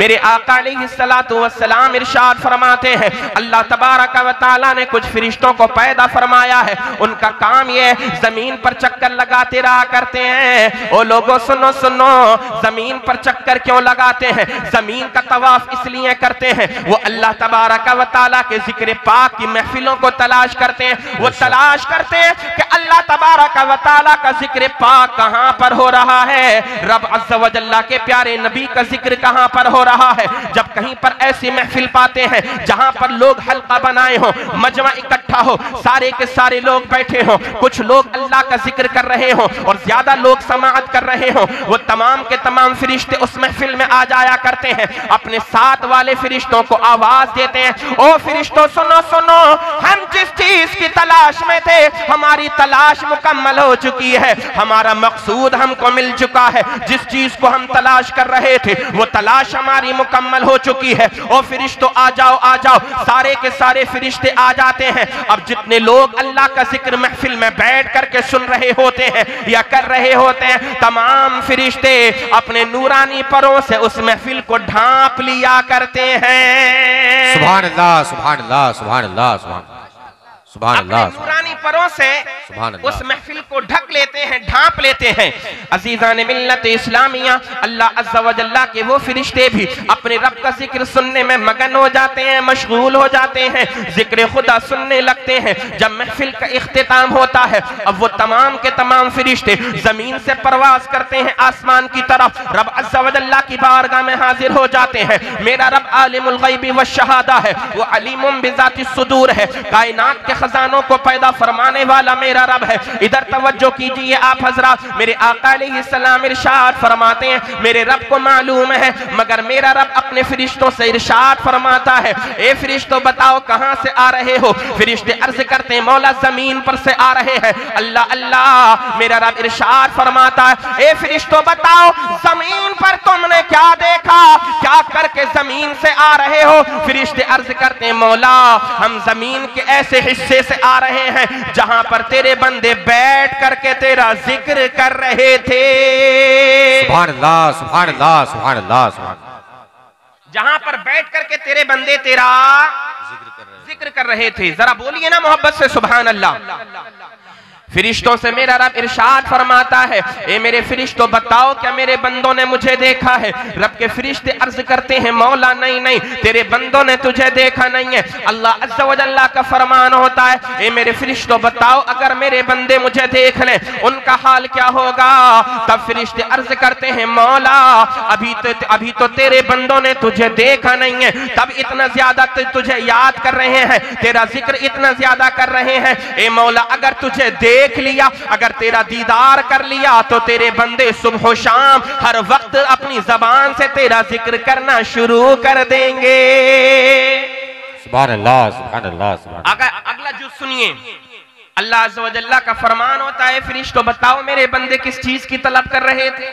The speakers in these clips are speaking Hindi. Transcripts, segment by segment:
मेरे आका अलैहिस्सलातु वस्सलाम इरशाद फरमाते हैं, अल्लाह तबारक व तआला ने कुछ फरिश्तों को पैदा फरमाया है, उनका काम ये जमीन पर चक्कर लगाते रहा करते हैं। ओ लोगों सुनो सुनो, जमीन पर चक्कर क्यों लगाते हैं? जमीन का तवाफ इसलिए करते हैं, वो अल्लाह तबारक व तआला के जिक्र पाक की महफिलों को तलाश करते हैं। वो तलाश करते हैं कि अल्लाह तबारक व तआला का जिक्र पाक कहां पर हो रहा है, रब अज़्ज़ व जल्ला के प्यारे नबी का जिक्र कहां पर हो रहा है। जब कहीं पर ऐसी महफिल पाते हैं जहां पर लोग हल्का बनाए हो, मजमा इकट्ठा हो, सारे के सारे लोग बैठे हो, कुछ लोग अल्लाह का जिक्र कर रहे हो और ज्यादा लोग समाअत कर रहे हो, वो तमाम के तमाम फरिश्ते उस महफिल में आ जाया करते हैं, अपने साथ वाले फरिश्तों को आवाज देते हैं, ओ फरिश्तों सुनो सुनो, हम जिस चीज की तलाश में थे हमारी तलाश मुकम्मल हो चुकी है, हमारा मकसूद हमको मिल चुका है, जिस चीज को हम तलाश कर रहे थे वो तलाश हमारी मुकम्मल हो चुकी है। ओ फरिश्तों आ जाओ आ जाओ, सारे के सारे फरिश्ते आ जाते हैं। अब जितने लोग अल्लाह का जिक्र महफिल में बैठ करके सुन रहे होते हैं या कर रहे होते हैं, तमाम फरिश्ते अपने नूरानी परों से उस महफिल को ढांप लिया करते हैं। सुभान अल्लाह सुभान अल्लाह सुभान अल्लाह सुभान अल्लाह, नूरानी परों से उस महफिल को ढक लेते हैं, ढांप लेते हैं। अजीजान मिल्लत इस्लामिया, अल्लाह अज़्ज़ व जल्ला के वो फरिश्ते भी अपने रब का जिक्र सुनने में मगन हो जाते हैं, मशगूल हो जाते हैं, जिक्र खुदा सुनने लगते हैं। जब महफिल का इख्तिताम होता है, अब वो तमाम के तमाम फरिश्ते जमीन से परवाज करते हैं आसमान की तरफ, रब अज़्ज़ व जल्ला की बारगाह में हाजिर हो जाते हैं। मेरा रब आलिमुल गैबी व शहादा है, वो अलीमुम बिज़ातिस सुदूर है, कायनात के खजानों को पैदा फरमाने वाला मेरा रब है। इधर तवज्जो कीजिए आप हजरात, मेरे आका अलैहिस्सलाम इरशाद फरमाते हैं, मेरे रब को मालूम है मगर मेरा रब अपने फरिश्तों से इरशाद फरमाता है, ए फरिश्तों बताओ कहां से आ रहे हो? फरिश्ते अर्ज करते हैं, मौला जमीन पर से आ रहे हैं। अल्लाह अल्लाह, मेरा रब इरशाद फरमाता है, ए फरिश्तों बताओ जमीन पर तुमने क्या देखा, क्या करके जमीन से आ रहे हो? फरिश्ते अर्ज करते हैं, मौला हम जमीन के ऐसे हिस्से से आ रहे हैं जहां पर तेरे बंदे बैठ करके तेरा जिक्र कर रहे थे। सुभान अल्लाह सुभान अल्लाह सुभान अल्लाह सुभान, जहां पर बैठ करके तेरे बंदे तेरा जिक्र कर रहे थे। जरा बोलिए ना मोहब्बत से सुभान अल्लाह। फरिश्तों से मेरा रब इरशाद फरमाता है, ए मेरे फरिश्तों बताओ क्या मेरे बंदों ने मुझे देखा है? रब के फरिश्ते अर्ज करते हैं, मौला नहीं नहीं, तेरे बंदों ने तुझे देखा नहीं है। अल्लाह अज़्ज़ व जल्ला का फरमान होता है, ए मेरे फरिश्तों बताओ अगर मेरे बंदे मुझे देख लें उनका हाल क्या होगा? तब फरिश्ते अर्ज करते हैं, मौला अभी तो तेरे बंदों ने तुझे देखा नहीं है, तब इतना ज्यादा तुझे याद कर रहे हैं, तेरा जिक्र इतना ज्यादा कर रहे हैं। ए मौला अगर तुझे देख लिया, अगर तेरा दीदार कर लिया तो तेरे बंदे सुबह शाम हर वक्त अपनी जबान से तेरा जिक्र करना शुरू कर देंगे। सुभान अल्लाह सुभान अल्लाह सुभान। अगला जुज़ सुनिए, अल्लाह अज़्ज़ व जल्ला का फरमान होता है, फरिश्तों बताओ मेरे बंदे किस चीज की तलब कर रहे थे,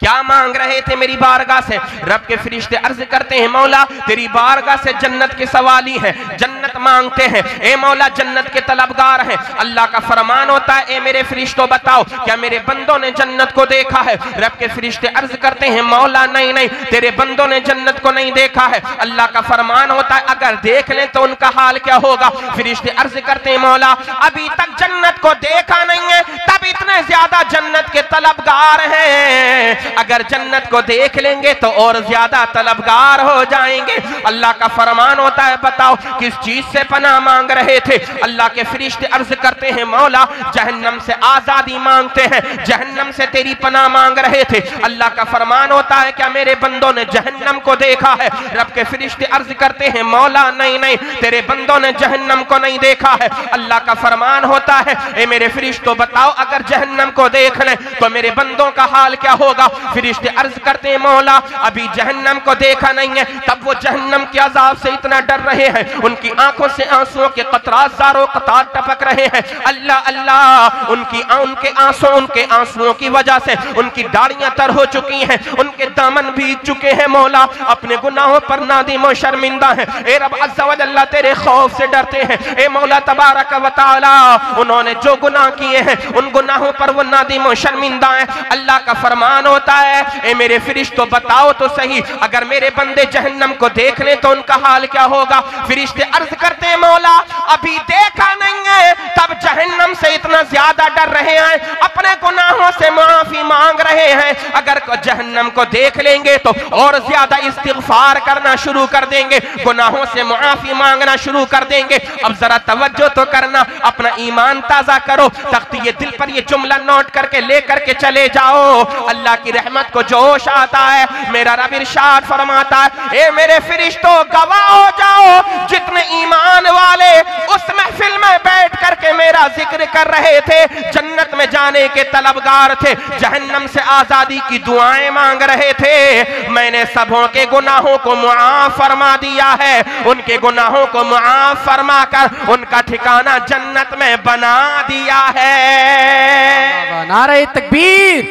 क्या मांग रहे थे मेरी बारगाह से? रब के फरिश्ते अर्ज करते हैं, मौला तेरी बारगाह से जन्नत के सवाली हैं, जन्नत मांगते हैं, ए मौला जन्नत के तलबगार हैं। अल्लाह का फरमान होता है, ए मेरे फरिश्तों बताओ क्या मेरे बंदों ने जन्नत को देखा है? रब के फरिश्ते अर्ज करते हैं, मौला नहीं नहीं, तेरे बंदों ने जन्नत को नहीं देखा है। अल्लाह का फरमान होता है, अगर देख लें तो उनका हाल क्या होगा? फरिश्ते अर्ज करते हैं, मौला अभी तक जन्नत को देखा नहीं है, तब इतने ज्यादा जन्नत के तलबगार हैं, अगर जन्नत को देख लेंगे तो और ज्यादा तलबगार हो जाएंगे। अल्लाह का फरमान होता है, बताओ किस चीज से पनाह मांग रहे थे? अल्लाह के फरिश्ते अर्ज करते हैं, मौला जहन्नम से आजादी मांगते हैं, जहन्नम से तेरी पनाह मांग रहे थे। अल्लाह का फरमान होता है, क्या मेरे बंदों ने जहन्नम को देखा है? रब के फरिश्ते अर्ज करते हैं, मौला नहीं नहीं, तेरे बंदों ने जहन्नम को नहीं देखा है। अल्लाह का फरमान होता है, ए मेरे फरिश्तों बताओ अगर जहन्नम को देख लें तो मेरे बंदों का हाल क्या होगा? फरिश्ते अर्ज करते हैं, मौला अभी जहन्नम को देखा नहीं है, तब वो जहन्नम के अजाब से इतना डर रहे हैं, उनकी आंख आंखों से आंसुओं के कतरात ज़ारो कतार टपक रहे हैं। अल्लाह अल्लाह, उनके आंसुओं की वजह से उनकी दाढ़ियां तर हो चुकी हैं, उनके दामन भीग चुके हैं। मौला अपने गुनाहों पर नादिम और शर्मिंदा है। ए रब अज़्ज़ा व जल्ला, तेरे खौफ से डरते हैं। ए मौला तबारक व तआला, उन्होंने जो गुनाह किए हैं उन गुनाहों पर वो नादिम और शर्मिंदा है। अल्लाह का फरमान होता है, ए मेरे फरिश्तों बताओ तो सही, अगर मेरे बंदे जहन्नम को देख लें तो उनका हाल क्या होगा। फरिश्ते अर्ज करते हैं, मौला अभी देखा नहीं है, तब जहन्नम से इतना ज्यादा डर रहे हैं, अपने गुनाहों से माफी मांग रहे हैं। अगर जहन्नम को देख लेंगे तो और ज्यादा इस्तिग़फ़ार करना शुरू कर देंगे, गुनाहों से माफी मांगना शुरू कर देंगे। अब जरा तवज्जो तो करना, अपना ईमान ताजा करो, तख्ती दिल पर ये जुमला नोट करके लेकर के चले जाओ। अल्लाह की रहमत को जोश आता है। मेरा रब इरशाद फरमाता है, ए मेरे फरिश्तों गवाह हो जाओ, जितने ईमान वाले उस महफिल में बैठ करके मेरा जिक्र कर रहे थे, जन्नत में जाने के तलबगार थे, जहन्नम से आजादी की दुआएं मांग रहे थे, मैंने सबों के गुनाहों को मुआफ फरमा दिया है। उनके गुनाहों को मुआफ फरमा कर उनका ठिकाना जन्नत में बना दिया है। नारे तकबीर,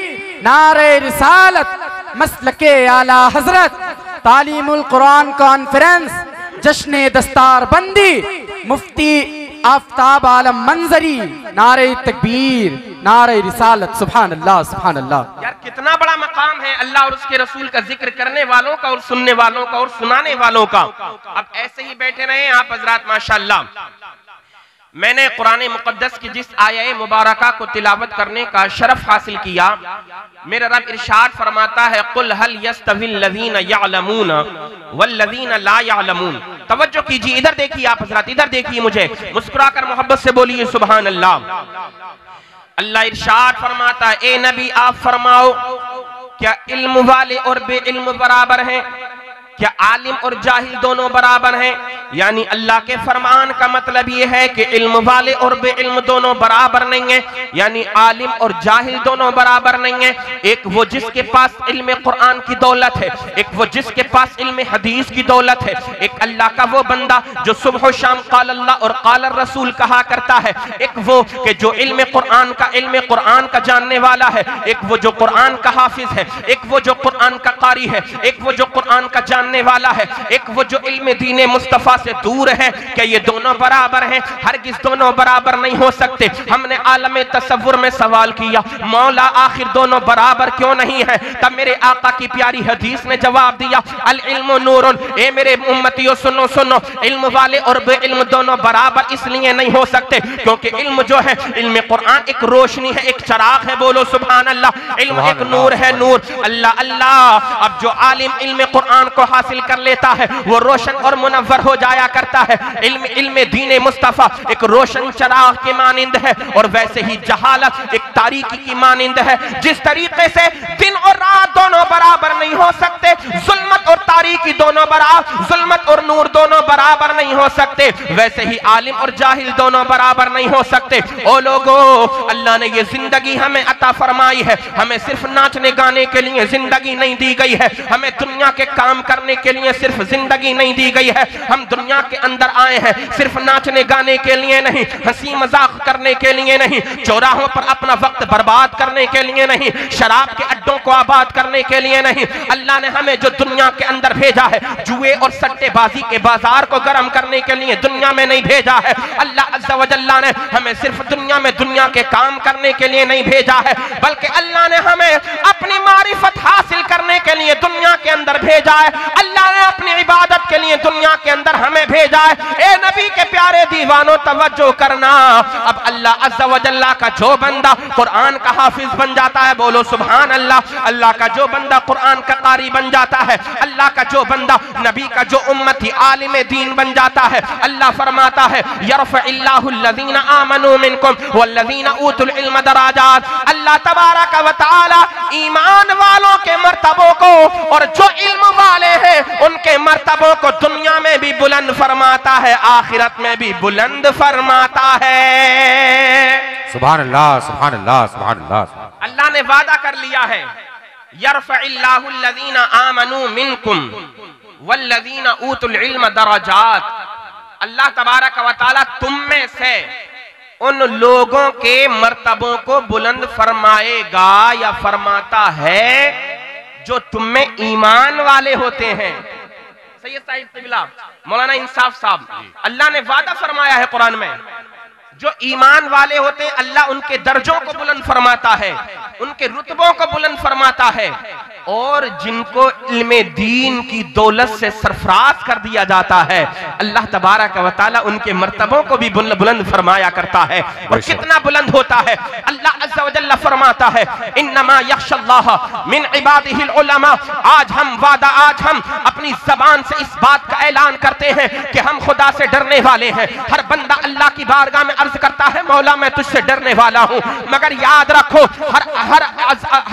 नारे रिसालत, मसलके आला हजरत, तालीमुल कुरान कॉन्फ्रेंस, जश्न दस्तार बंदी, मुफ्ती आफ्ताब आलम मंजरी, नारे तकबीर, नारे रिसालत, सुभान अल्लाह सुभान अल्लाह। यार कितना बड़ा मकाम है अल्लाह और उसके रसूल का जिक्र करने वालों का और सुनने वालों का और सुनाने वालों का। अब ऐसे ही बैठे रहे आप हजरात माशाअल्लाह। मैंने कुरान मुक़द्दस की जिस आया मुबारका को तिलावत करने का शरफ हासिल किया, मेरा रब इरशाद फरमाता है, कुल हल यस्तविल लज़ीना यअलमून वल लज़ीना ला यअलमून। तवज्जो कीजिए, इधर देखिए आप हजरात, इधर देखिए, मुझे मुस्कुराकर मोहब्बत से बोलिए सुभान अल्लाह। अल्लाह इरशाद फरमाता है, ए नबी आप फरमाओ, क्या इल्म वाले और बेइल्म बराबर हैं? क्या आलिम और जाहिल दोनों बराबर हैं? यानी अल्लाह के फरमान का मतलब यह है कि इल्म वाले और बेइल्म दोनों बराबर नहीं है, यानी आलिम और जाहिल दोनों बराबर नहीं है। एक वो जिसके पास इल्म कुरान की दौलत है, एक वो जिसके पास इल्म हदीस की दौलत है। एक अल्लाह का वो बंदा जो सुबह शाम क़ाल अल्लाह और क़ाल रसूल कहा करता है, एक वो कि जो इल्म कुरान का जानने वाला है, एक वो जो कुरान का हाफिज है, एक वो जो कुरान का कारी है, एक वो जो कुरान का जानने वाला है, एक वो जो इल्म दीन मुस्तफा से दूर है। क्या ये दोनों बराबर हैं? हरगिज़ दोनों बराबर नहीं हो सकते। हमने आलम तसव्वुर में सवाल किया, मौला आखिर दोनों बराबर क्यों नहीं है? तब मेरे आका की प्यारी हदीस ने जवाब दिया, अल इल्मु नूरुन। ए मेरे उम्मतियों सुनो सुनो, इल्म वाले और बेइल्म दोनों बराबर इसलिए नहीं हो सकते क्योंकि इल्म जो है, इल्म कुरान एक रोशनी है, एक चिराग है, बोलो सुभान अल्लाह। इल्म एक नूर है, नूर। अल्लाह अल्लाह। अब जो आलिम इल्म कुरान को हासिल कर लेता है वो रोशन और मुनव्वर हो जाया करता है। इल्म दीन मुस्तफा एक रोशन चिराग के मानिंद है, और वैसे ही जहालत एक तारीकी की मानिंद है। जिस तरीके से दिन और रात दोनों बराबर नहीं हो सकते, जुल्मत और तारीकी दोनों बराबर, जुल्मत और नूर दोनों बराबर नहीं हो सकते, वैसे ही आलिम और जाहिल दोनों बराबर नहीं हो सकते। ओ लोगो, अल्लाह ने ये जिंदगी हमें अता फरमाई है, हमें सिर्फ नाचने गाने के लिए जिंदगी नहीं दी गई है, हमें दुनिया के काम करने के लिए सिर्फ जिंदगी नहीं दी गई है। हम दुनिया के अंदर आए हैं सिर्फ नाचने गाने के लिए नहीं, हंसी मजाक करने के लिए नहीं, चौराहों पर अपना वक्त बर्बाद करने के लिए नहीं, शराब के अड्डों को आबाद करने के लिए नहीं। अल्लाह ने हमें जो दुनिया के अंदर भेजा है, जुए और सट्टेबाजी के बाजार को गर्म करने के लिए दुनिया में नहीं भेजा है। अल्लाह अज़्ज़ा व जल्ला ने हमें सिर्फ दुनिया में दुनिया के काम करने के लिए नहीं भेजा है, बल्कि अल्लाह ने हमें अपनी मारिफत हासिल करने के लिए दुनिया के अंदर भेजा है। अल्लाह ने अपनी इबादत के लिए दुनिया के अंदर हमें भेजा है। ए नबी के प्यारे दीवानों, तवज्जो करना। अब अल्लाह अज़्ज़ा व जल्ला का जो बंदा कुरान का हाफिज बन जाता है, बोलो सुभान अल्लाह। अल्लाह का जो बंदा कुरान का कारी बन जाता है, अल्लाह का जो बंदा नबी का जो उम्मती आलिम दीन बन जाता है, अल्लाह फरमाता है, यरफ़इल्लाहु अल्लज़ीना आमनू मिनकुम वल्लज़ीना ऊतुल इल्म दराजात। अल्लाह तबारक व तआला ईमान वालों के मर्तबों को और जो इल्म वाले हैं उनके मर्तबों को दुनिया में भी बुलंद फरमाता है, आखिरत में भी बुलंद फरमाता है। सुभान अल्लाह सुभान अल्लाह सुभान अल्लाह। अल्लाह ने वादा कर लिया है, यरफ़इल्लाहु अल्लज़ीना आमनू मिनकुम वल्लज़ीना ऊतुल इल्म दराजात। अल्लाह तबारक व तआला तुम में से उन लोगों के मर्तबों को बुलंद फरमाएगा या फरमाता है जो तुम में ईमान वाले होते हैं। सैयद साहिब क़िबला मौलाना इंसाफ साहब, अल्लाह ने वादा फरमाया है कुरान में, जो ईमान वाले होते हैं अल्लाह उनके दर्जों को बुलंद फरमाता है, उनके रुतबों को बुलंद फरमाता है, और जिनको इल्मे दीन की दौलत से सरफराज कर दिया जाता है अल्लाह तबारक व तआला उनके मर्तबों को भी बुलंद फरमाया करता है। और कितना बुलंद होता है, अल्लाह अज़्ज़ा व जल्ल फरमाता है इन्नमा यख्शल्लाह मिन इबादिहिल उलमा। आज हम अपनी जबान से इस बात का ऐलान करते हैं कि हम खुदा से डरने वाले हैं। हर बंदा अल्लाह की बारगाह में अर्ज करता है मौला मैं तुझसे डरने वाला हूँ, मगर याद रखो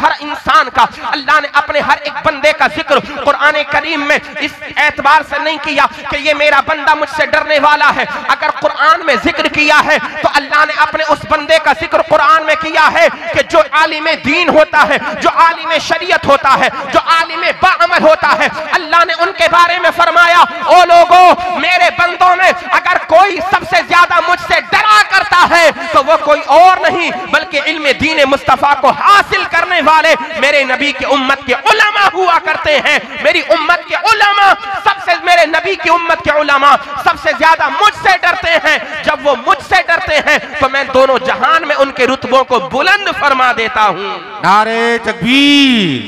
हर इंसान का अल्लाह ने अपने हर एक बंदे का जिक्र कुरान करीम में इस एतबार से नहीं किया कि ये मेरा बंदा मुझसे डरने वाला है। अगर कुरान में जिक्र किया है तो अल्लाह ने अपने उस बंदे का जिक्र कुरान में किया है कि जो आलिम दीन होता है, जो आलिम शरीयत होता है, जो आलिम बाअमल होता है, अल्लाह ने उनके बारे में फरमाया ओ लोगों मेरे बंदों में अगर कोई सबसे ज्यादा मुझसे डरा करता है तो वो कोई और नहीं बल्कि इल्म दीन मुस्तफा को हासिल करने वाले मेरे नबी की उम्मत के उलमा हुआ करते हैं। मेरी उम्मत के उलमा सबसे, मेरे नबी की उम्मत के उलमा सबसे ज्यादा मुझसे डरते हैं। जब वो मुझसे डरते हैं तो मैं दोनों जहान में उनके रुतबों को बुलंद फरमा देता हूं। नारे तकबीर,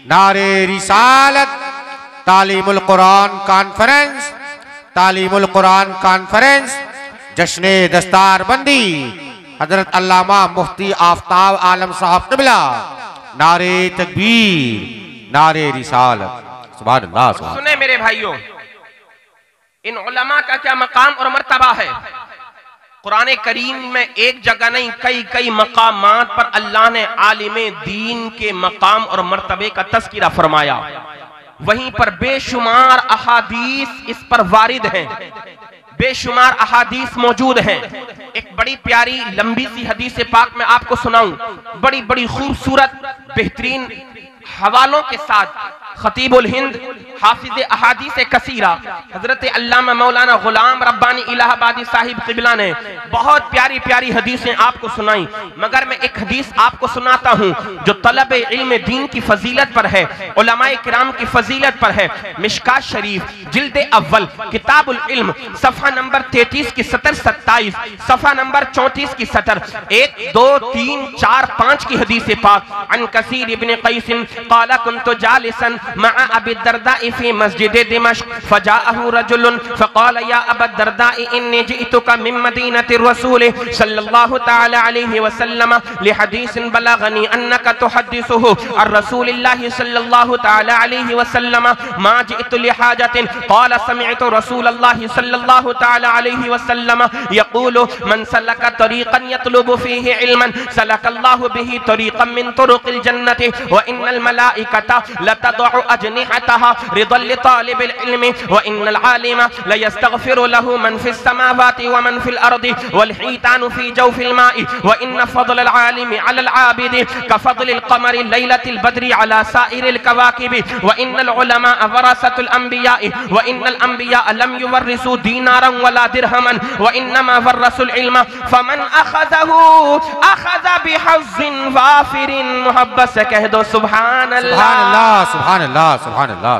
नारे रिसालत, तालीमुल कुरान कॉन्फ्रेंस, तालीमुल कुरान कॉन्फ्रेंस, जश्ने दस्तार बंदी हजरत अल्लामा मुफ्ती आफ्ताब आलम साहब क़िबला। नारे तकबीर, नारे रिसालत। सुभान अल्लाह। सुने मेरे भाइयों, इन उलमा का क्या मकाम और मर्तबा है। कुरान करीम में एक जगह नहीं कई मकामात पर अल्लाह ने आलिमे दीन के मकाम और मर्तबे का तज़किरा फरमाया। वहीं पर बेशुमार अहादीस इस पर वारिद हैं, बेशुमार अहादीस मौजूद हैं। एक बड़ी प्यारी लंबी सी हदीस पाक में आपको सुनाऊं, बड़ी बड़ी खूबसूरत बेहतरीन हवालों के साथ। खतीबुल हिंद हाफिज अहादीस कसीरा हजरत अल्लामा मौलाना गुलाम रब्बानी इलाहाबादी साहिब क़िबला ने बहुत प्यारी प्यारी हदीसें आपको सुनाई, मगर मैं एक हदीस आपको सुनाता हूँ जो तलब इल्म दीन की फजीलत पर है, उलमाए किराम की फजीलत पर है। मिशकात शरीफ जिल्द अव्वल किताबुल इल्म सफ़ा नंबर 33 की सतर 27, सफ़ा नंबर 34 की सतर 1 2 3 4 5 की हदीस पाक। अन कसीर इब्न क़ैस क़ाला कुन्तु जालिसन मअ अबी दरदा फी मस्जिद दिमश्क फजाअहु रजुलन फ़क़ाल या अबा दरदा इन्नी जिअतुका मिन मदीनति रसूल सल्लल्लाहु तआला अलैहि वसल्लम लिहदीसिन बलगनी अन्नका तुहद्दिसुहु अन रसूलिल्लाहि सल्लल्लाहु तआला अलैहि वसल्लम मा जिअतु लिहाजतिन क़ाल समिअतु रसूलल्लाहि सल्लल्लाहु तआला अलैहि वसल्लम यक़ूलु मन सलका तरीक़न यतलुबु फ़ीहि इल्मन सलकल्लाहु बिही तरीक़न मिन तुरुक़िल जन्नति व इन्नल मलाइकता लतदअु अजनिहतहा रिदल लितालिबिल इल्मि व इन्नल आलिमा लयस्तग़फिरु लहु मन फिस समावाति व मन फिल अर्दि वल हीतानु फी जौफिल माइ व इन्न फ़ज़लल आलिमि अलल आबिदि कफ़ज़लिल क़मरि लैलतिल बद्रि अला साइरिल कवाकिबि व इन्नल उलमा वरसतुल अंबिया व इन्नल अंबिया लम युवर्रिसु दीनारन वला दिरहमन व इन्नमा वर्रसुल इल्म फमन अख़ज़हु अख़ज़ बिहज़्ज़िन वाफ़िरिन। मोहब्बत से कह दो सुभान अल्लाह, सुभान अल्लाह, सुभान अल्लाह।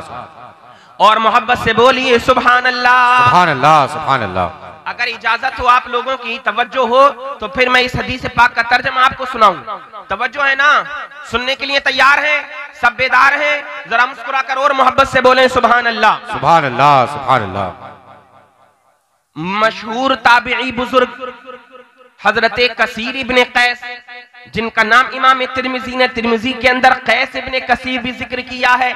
और मोहब्बत से बोलिए सुभान अल्लाह, सुभान अल्लाह, सुभान अल्लाह। अगर इजाजत हो आप लोगों की, तवज्जो हो तो फिर मैं इस हदीस पाक का तर्जुमा आपको सुनाऊं। तवज्जो है ना, सुनने के लिए तैयार हैं, सब बेदार हैं? जरा मुस्कुरा कर और मोहब्बत से बोलें सुभान अल्लाह, सुभान अल्लाह, सुभान अल्लाह। मशहूर ताबिई बुजुर्ग हजरत कसीर इब्ने कैस, जिनका नाम इमाम तिर्मिज़ी ने तिर्मिज़ी के अंदर कैस इब्ने कसीर भी जिक्र किया है,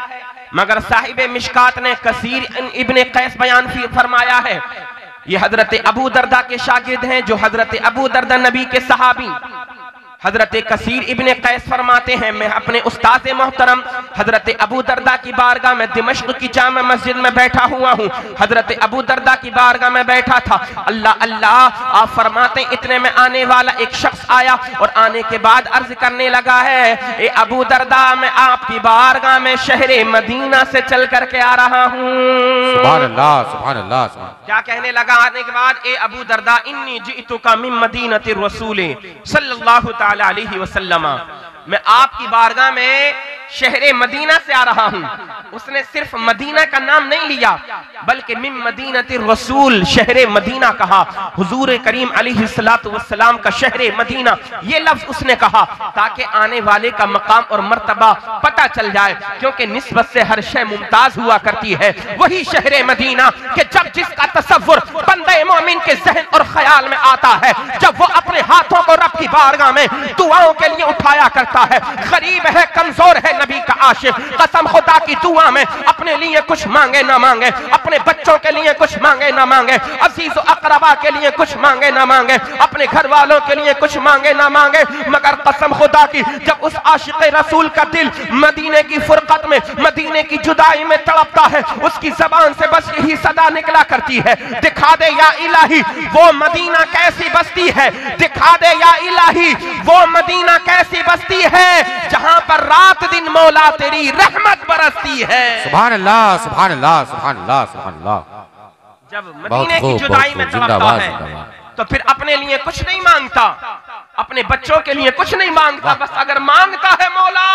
मगर साहिब मिशकात ने कसीर इब्ने कैस बयान फरमाया है। ये हजरत अबू दरदा के शागिर्द हैं, जो हजरत अबू दरदा नबी के सहाबी हजरत कसीर इब्ने कैस फरमाते हैं, मैं अपने उस्ताद मोहतरम हजरत अबू दरदा की बारगाह में दिमश्क की जामा मस्जिद में बैठा हुआ हूँ। हजरत अबू दरदा की बारगाह में बैठा था। अल्लाह अल्लाह आप फरमाते, इतने में आने वाला एक शख्स आया और आने के बाद अर्ज करने लगा है, ए अबू दरदा मैं आपकी बारगाह में शहरे मदीना से चल करके आ रहा हूँ। सुभान अल्लाह, सुभान अल्लाह, सुभान। क्या कहने लगा आने के बाद, ए अबू दरदा इन्नी जितुका मिन मदीनति रसूल सल्लल्लाहु तआला अलैहि वसल्लम, मैं आपकी बारगाह में शहरे मदीना से आ रहा हूँ। उसने सिर्फ मदीना का नाम नहीं लिया बल्कि मिन मदीनति रसूल, शहरे मदीना कहा। हुजूर करीम अलैहिस्सलातु वस्सलाम का शहरे मदीना ये लफ्ज उसने कहा ताकि आने वाले का मकाम और मर्तबा पता चल जाए, क्योंकि निस्बत से हर शय मुमताज हुआ करती है। वही शहरे मदीना कि जब जिसका तसव्वुर बंदे मोमिन के ज़हन और ख्याल में आता है, जब वो अपने हाथों को रब की बारगाह में दुआओं के लिए उठाया करता है, गरीब है, कमजोर है, नबी का आशिक, कसम खुदा की दुआ में अपने लिए कुछ मांगे ना मांगे, अपने बच्चों के लिए कुछ मांगे ना मांगे, अजीज व अकरबा के लिए कुछ मांगे ना मांगे, अपने घर वालों के लिए कुछ मांगे ना मांगे, मगर कसम खुदा की जब उस आशिक रसूल का दिल मदीने की फुरकत में, मदीने की जुदाई में तड़पता है, उसकी जबान से बस यही सदा निकला करती है, दिखा दे या इलाही वो मदीना कैसी बस्ती है, दिखा दे या इलाही वो मदीना कैसी बस्ती है जहां पर रात दिन मौला तेरी रहमत बरसती है। सुभान अल्लाह, सुभान अल्लाह, सुभान अल्लाह, सुभान अल्लाह। जब मदीने की जुदाई में तड़पता है तो फिर अपने लिए कुछ नहीं मांगता, अपने बच्चों के लिए कुछ नहीं मांगता, बस अगर मांगता है मौला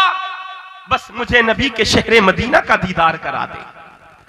बस मुझे नबी के शहरे मदीना का दीदार करा दे।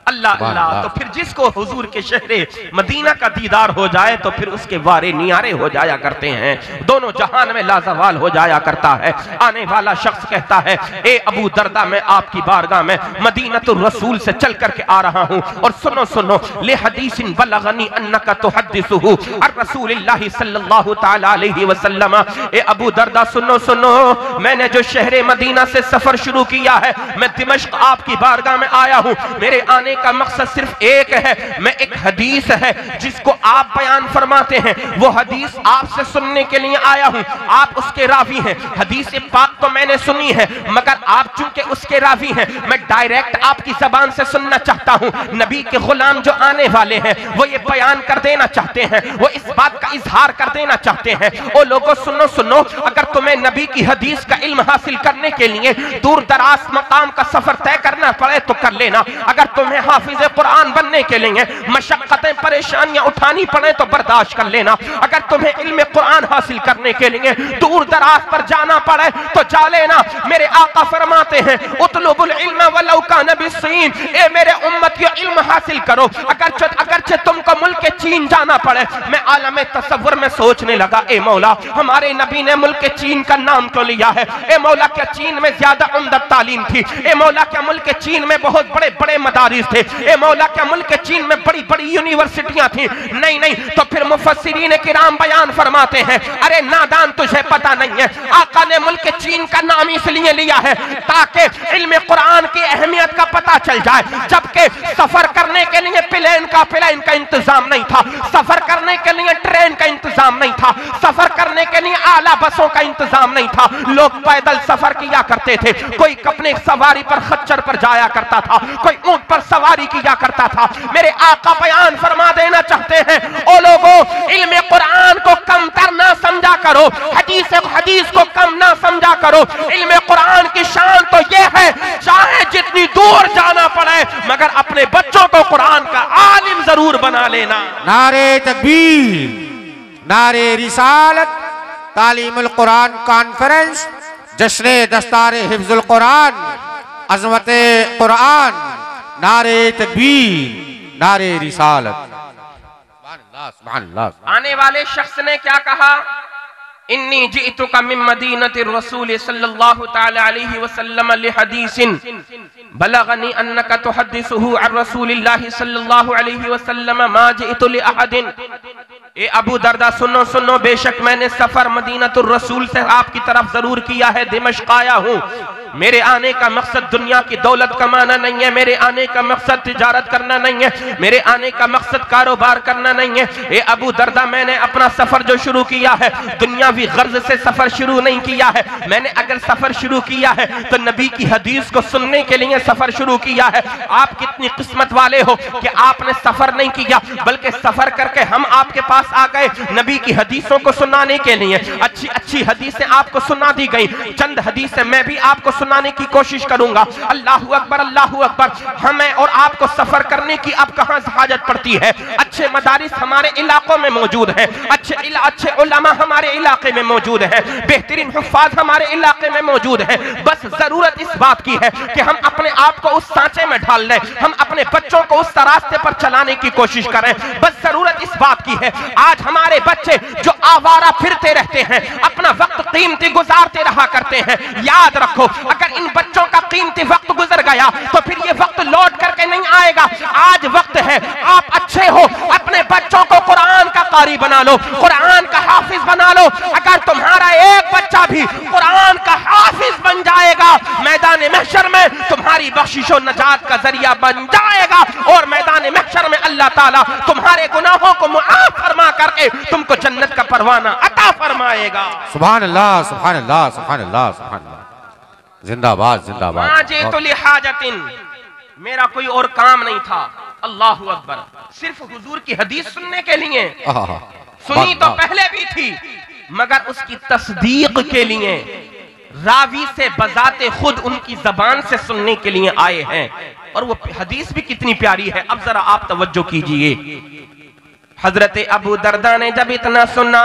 अल्लाह अल्लाह, तो फिर जिसको हुजूर के शहरे मदीना का दीदार हो जाए तो फिर उसके वारे नियारे हो जाया करते हैं, दोनों जहान में लाजवाल हो जाया करता है। आने वाला शख्स कहता है, ए अबू दरदा मैं आपकी बारगाह में मदीनतुर रसूल से चल करके आ रहा हूँ, और सुनो सुनो ले हदीसिन बलगनी अन्नका तुहद्दिसुहु अर रसूलिल्लाहि सल्लल्लाहु तआला अलैहि वसल्लम। ए अबू दरदा सुनो सुनो, मैंने जो शहरे मदीना से सफर शुरू किया है, मैं दिमश्क आपकी बारगाह में आया हूँ, मेरे आने का मकसद सिर्फ एक है, मैं एक हदीस है जिसको आप बयान फरमाते हैं, वो हदीस आपसे सुनने के लिए आया हूं। आप उसके रावी हैं, हदीस पाक तो मैंने सुनी है मगर आप चूंकि उसके रावी हैं, मैं डायरेक्ट आपकी जबान से सुनना चाहता हूं। नबी के गुलाम जो आने वाले हैं वो ये बयान कर देना चाहते हैं, वो इस बात का इजहार कर देना चाहते हैं, ओ लोगों सुनो सुनो, अगर तुम्हें नबी की हदीस का इल्म हासिल करने के लिए दूर दराज मकाम का सफर तय करना पड़े तो कर लेना, अगर तुम्हें हाफिज कुरान बनने के लिए मशक्कतें परेशानियां उठानी पड़े तो बर्दाश्त कर लेना, अगर तुम्हें इल्म कुरान हासिल करने के लिए दूर दराज पर जाना पड़े तो जा लेना। मेरे आका फरमाते हैं, उतलुबुल इल्म वलौ कान बिस्सीन, ए मेरे उम्मत ये इल्म हासिल करो अगरचे तुमको मुल्क चीन जाना पड़े। मैं आलम तसव्वुर में सोचने लगा, ए मौला हमारे नबी ने मुल्क चीन का नाम क्यों लिया है? ए मौला क्या चीन में ज्यादा उम्दा तालीम थी? ए मौला क्या मुल्क चीन में बहुत बड़े बड़े मदारिस थे? ए मौला क्या मुल्क चीन में बड़ी बड़ी यूनिवर्सिटियां थी? नहीं नहीं, तो फिर मुफस्सिरीन किराम बयान फरमाते हैं, अरे नादान तुझे पता नहीं है, आका ने मुल्क चीन का नाम इसलिए लिया है ताकि इल्म कुरान की अहमियत का पता चल जाए। जबकि सफर करने के लिए प्लेन का इंतजाम नहीं था, सफर करने के लिए ट्रेन का इंतजाम नहीं था, सफर करने के लिए आला बसों का इंतजाम नहीं था, लोग पैदल सफर किया करते थे, कोई अपने सवारी पर खच्चर पर जाया करता था, कोई ऊंट पर सवारी किया करता था। मेरे आका बयान फरमा देना चाहते हैं, ओ लोगों इल्म कुरान को कमतर ना समझा करो, हदीस को कम ना समझा करो। इल्म कुरान की शान तो ये है चाहे जितनी दूर जाना पड़े मगर अपने बच्चों को कुरान का आलिम जरूर बना लेना। नारे तकबीर, नारे रिसालत, तालीमुल कुरान कॉन्फ्रेंस, जश्न दस्तार हिफ्जुल कुरान, अज़मत कुरान, नारे तकबीर, नारे रिसालत। आने वाले शख्स ने क्या कहा? इन्नी जितुका मिन मदीनति रसूल सल्लल्लाहु तआला अलैहि वसल्लम लिहदीसिन बलगनी अन्नका तुहद्दिसुहु अन रसूलिल्लाहि सल्लल्लाहु अलैहि वसल्लम मा जितु लिअहदिन। ए अबू दरदा सुनो सुनो, बेशक मैंने सफर मदीनतुर रसूल से आपकी तरफ जरूर किया है, दिमश्क आया हूँ, मेरे आने का मकसद दुनिया की दौलत कमाना नहीं है, मेरे आने का मकसद तिजारत करना नहीं है, मेरे आने का मकसद कारोबार करना नहीं है। ए अबू दरदा, मैंने अपना सफर जो शुरू किया है दुनियावी गर्ज से सफर शुरू नहीं किया है। मैंने अगर सफर शुरू किया है तो नबी की हदीस को सुनने के लिए सफर शुरू किया है। आप कितनी किस्मत वाले हो कि आपने सफर नहीं किया, बल्कि सफर करके हम आपके पास आ गए नबी की हदीसों को सुनाने के लिए। अच्छी अच्छी हदीसें आपको सुना दी गई, चंद हदीसें मैं भी आपको सुनाने की कोशिश करूंगा। अल्लाहू अकबर, अल्लाहू अकबर। हमें और आपको सफर करने की अब कहां हाजत पड़ती है? अच्छे मदारिस हमारे इलाकों में मौजूद है, अच्छे उलमा हमारे इलाके में मौजूद है, बेहतरीन हुफ्फाज हमारे इलाके में मौजूद है। बस जरूरत इस बात की है कि हम अपने आप को उस सांचे में ढाल लें, हम अपने बच्चों को उस रास्ते पर चलाने की कोशिश करें। बस जरूरत इस बात की है। आज हमारे बच्चे जो आवारा फिरते रहते हैं, अपना वक्त कीमती गुजारते रहा करते हैं, याद रखो अगर इन बच्चों का कीमती वक्त गुजर गया तो फिर ये वक्त लौट करके नहीं आएगा। आज वक्त है, आप अच्छे हो, अपने बच्चों को कुरान का कारी बना लो, कुरान का हाफिज बना लो। अगर तुम्हारा एक बच्चा भी कुरान का हाफिज बन जाएगा, मैदान महशर में तुम्हारी बख्शिश और नजात का जरिया बन जाएगा, और मैदान महशर में अल्लाह ताला तुम्हारे गुनाहों को मुआफ फरमा करके तुमको जन्नत का परवाना अता फरमाएगा। सुभान अल्लाह, सुभान अल्लाह, सुभान अल्लाह, सुभान अल्लाह। जिंदाबाद, जिंदाबाद। मेरा कोई और काम नहीं था, अल्लाहू अकबर, सिर्फ हुजूर की हदीस सुनने के लिए। सुनी तो पहले भी थी, मगर उसकी तस्दीक के लिए रावी से बजाते खुद उनकी जबान से सुनने के लिए आए हैं। और वो हदीस भी कितनी प्यारी है, अब जरा आप तवज्जो कीजिए। हजरत अबू दरदा ने जब इतना सुना,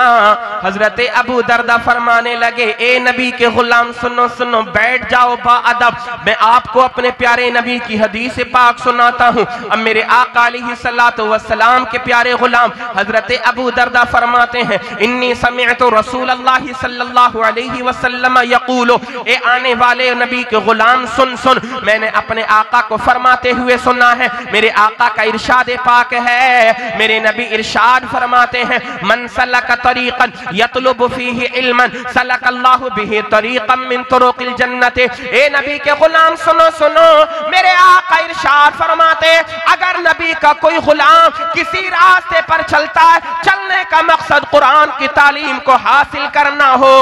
हजरत अबू दरदा फरमाने लगे, ए नबी के गुलाम सुनो सुनो, बैठ जाओ बाअदब, मैं आपको अपने प्यारे नबी की हदीस पाक सुनाता हूँ। अब मेरे आका अलैहिस्सलातु वस्सलाम के प्यारे गुलाम हजरत अबू दरदा फरमाते हैं, इन्नी समिअतु रसूलल्लाह सल्लल्लाहु अलैहि वसल्लम यक़ूलु, ए आने वाले नबी के गुलाम सुन सुन, मैंने अपने आका को फरमाते हुए सुना है। मेरे आका का इरशाद पाक है, मेरे नबी इरशाद फरमाते हैं, मन सलक तरीक़न यतलुबु फीही इल्मन सलकल्लाहु बिही तरीक़न मिन तुरुक़िल जन्नत। ए नबी के गुलाम सुनो सुनो, मेरे आका इरशाद फरमाते, अगर नबी का कोई गुलाम किसी रास्ते पर चलता है, चलने का मकसद कुरान की तालीम को हासिल करना हो,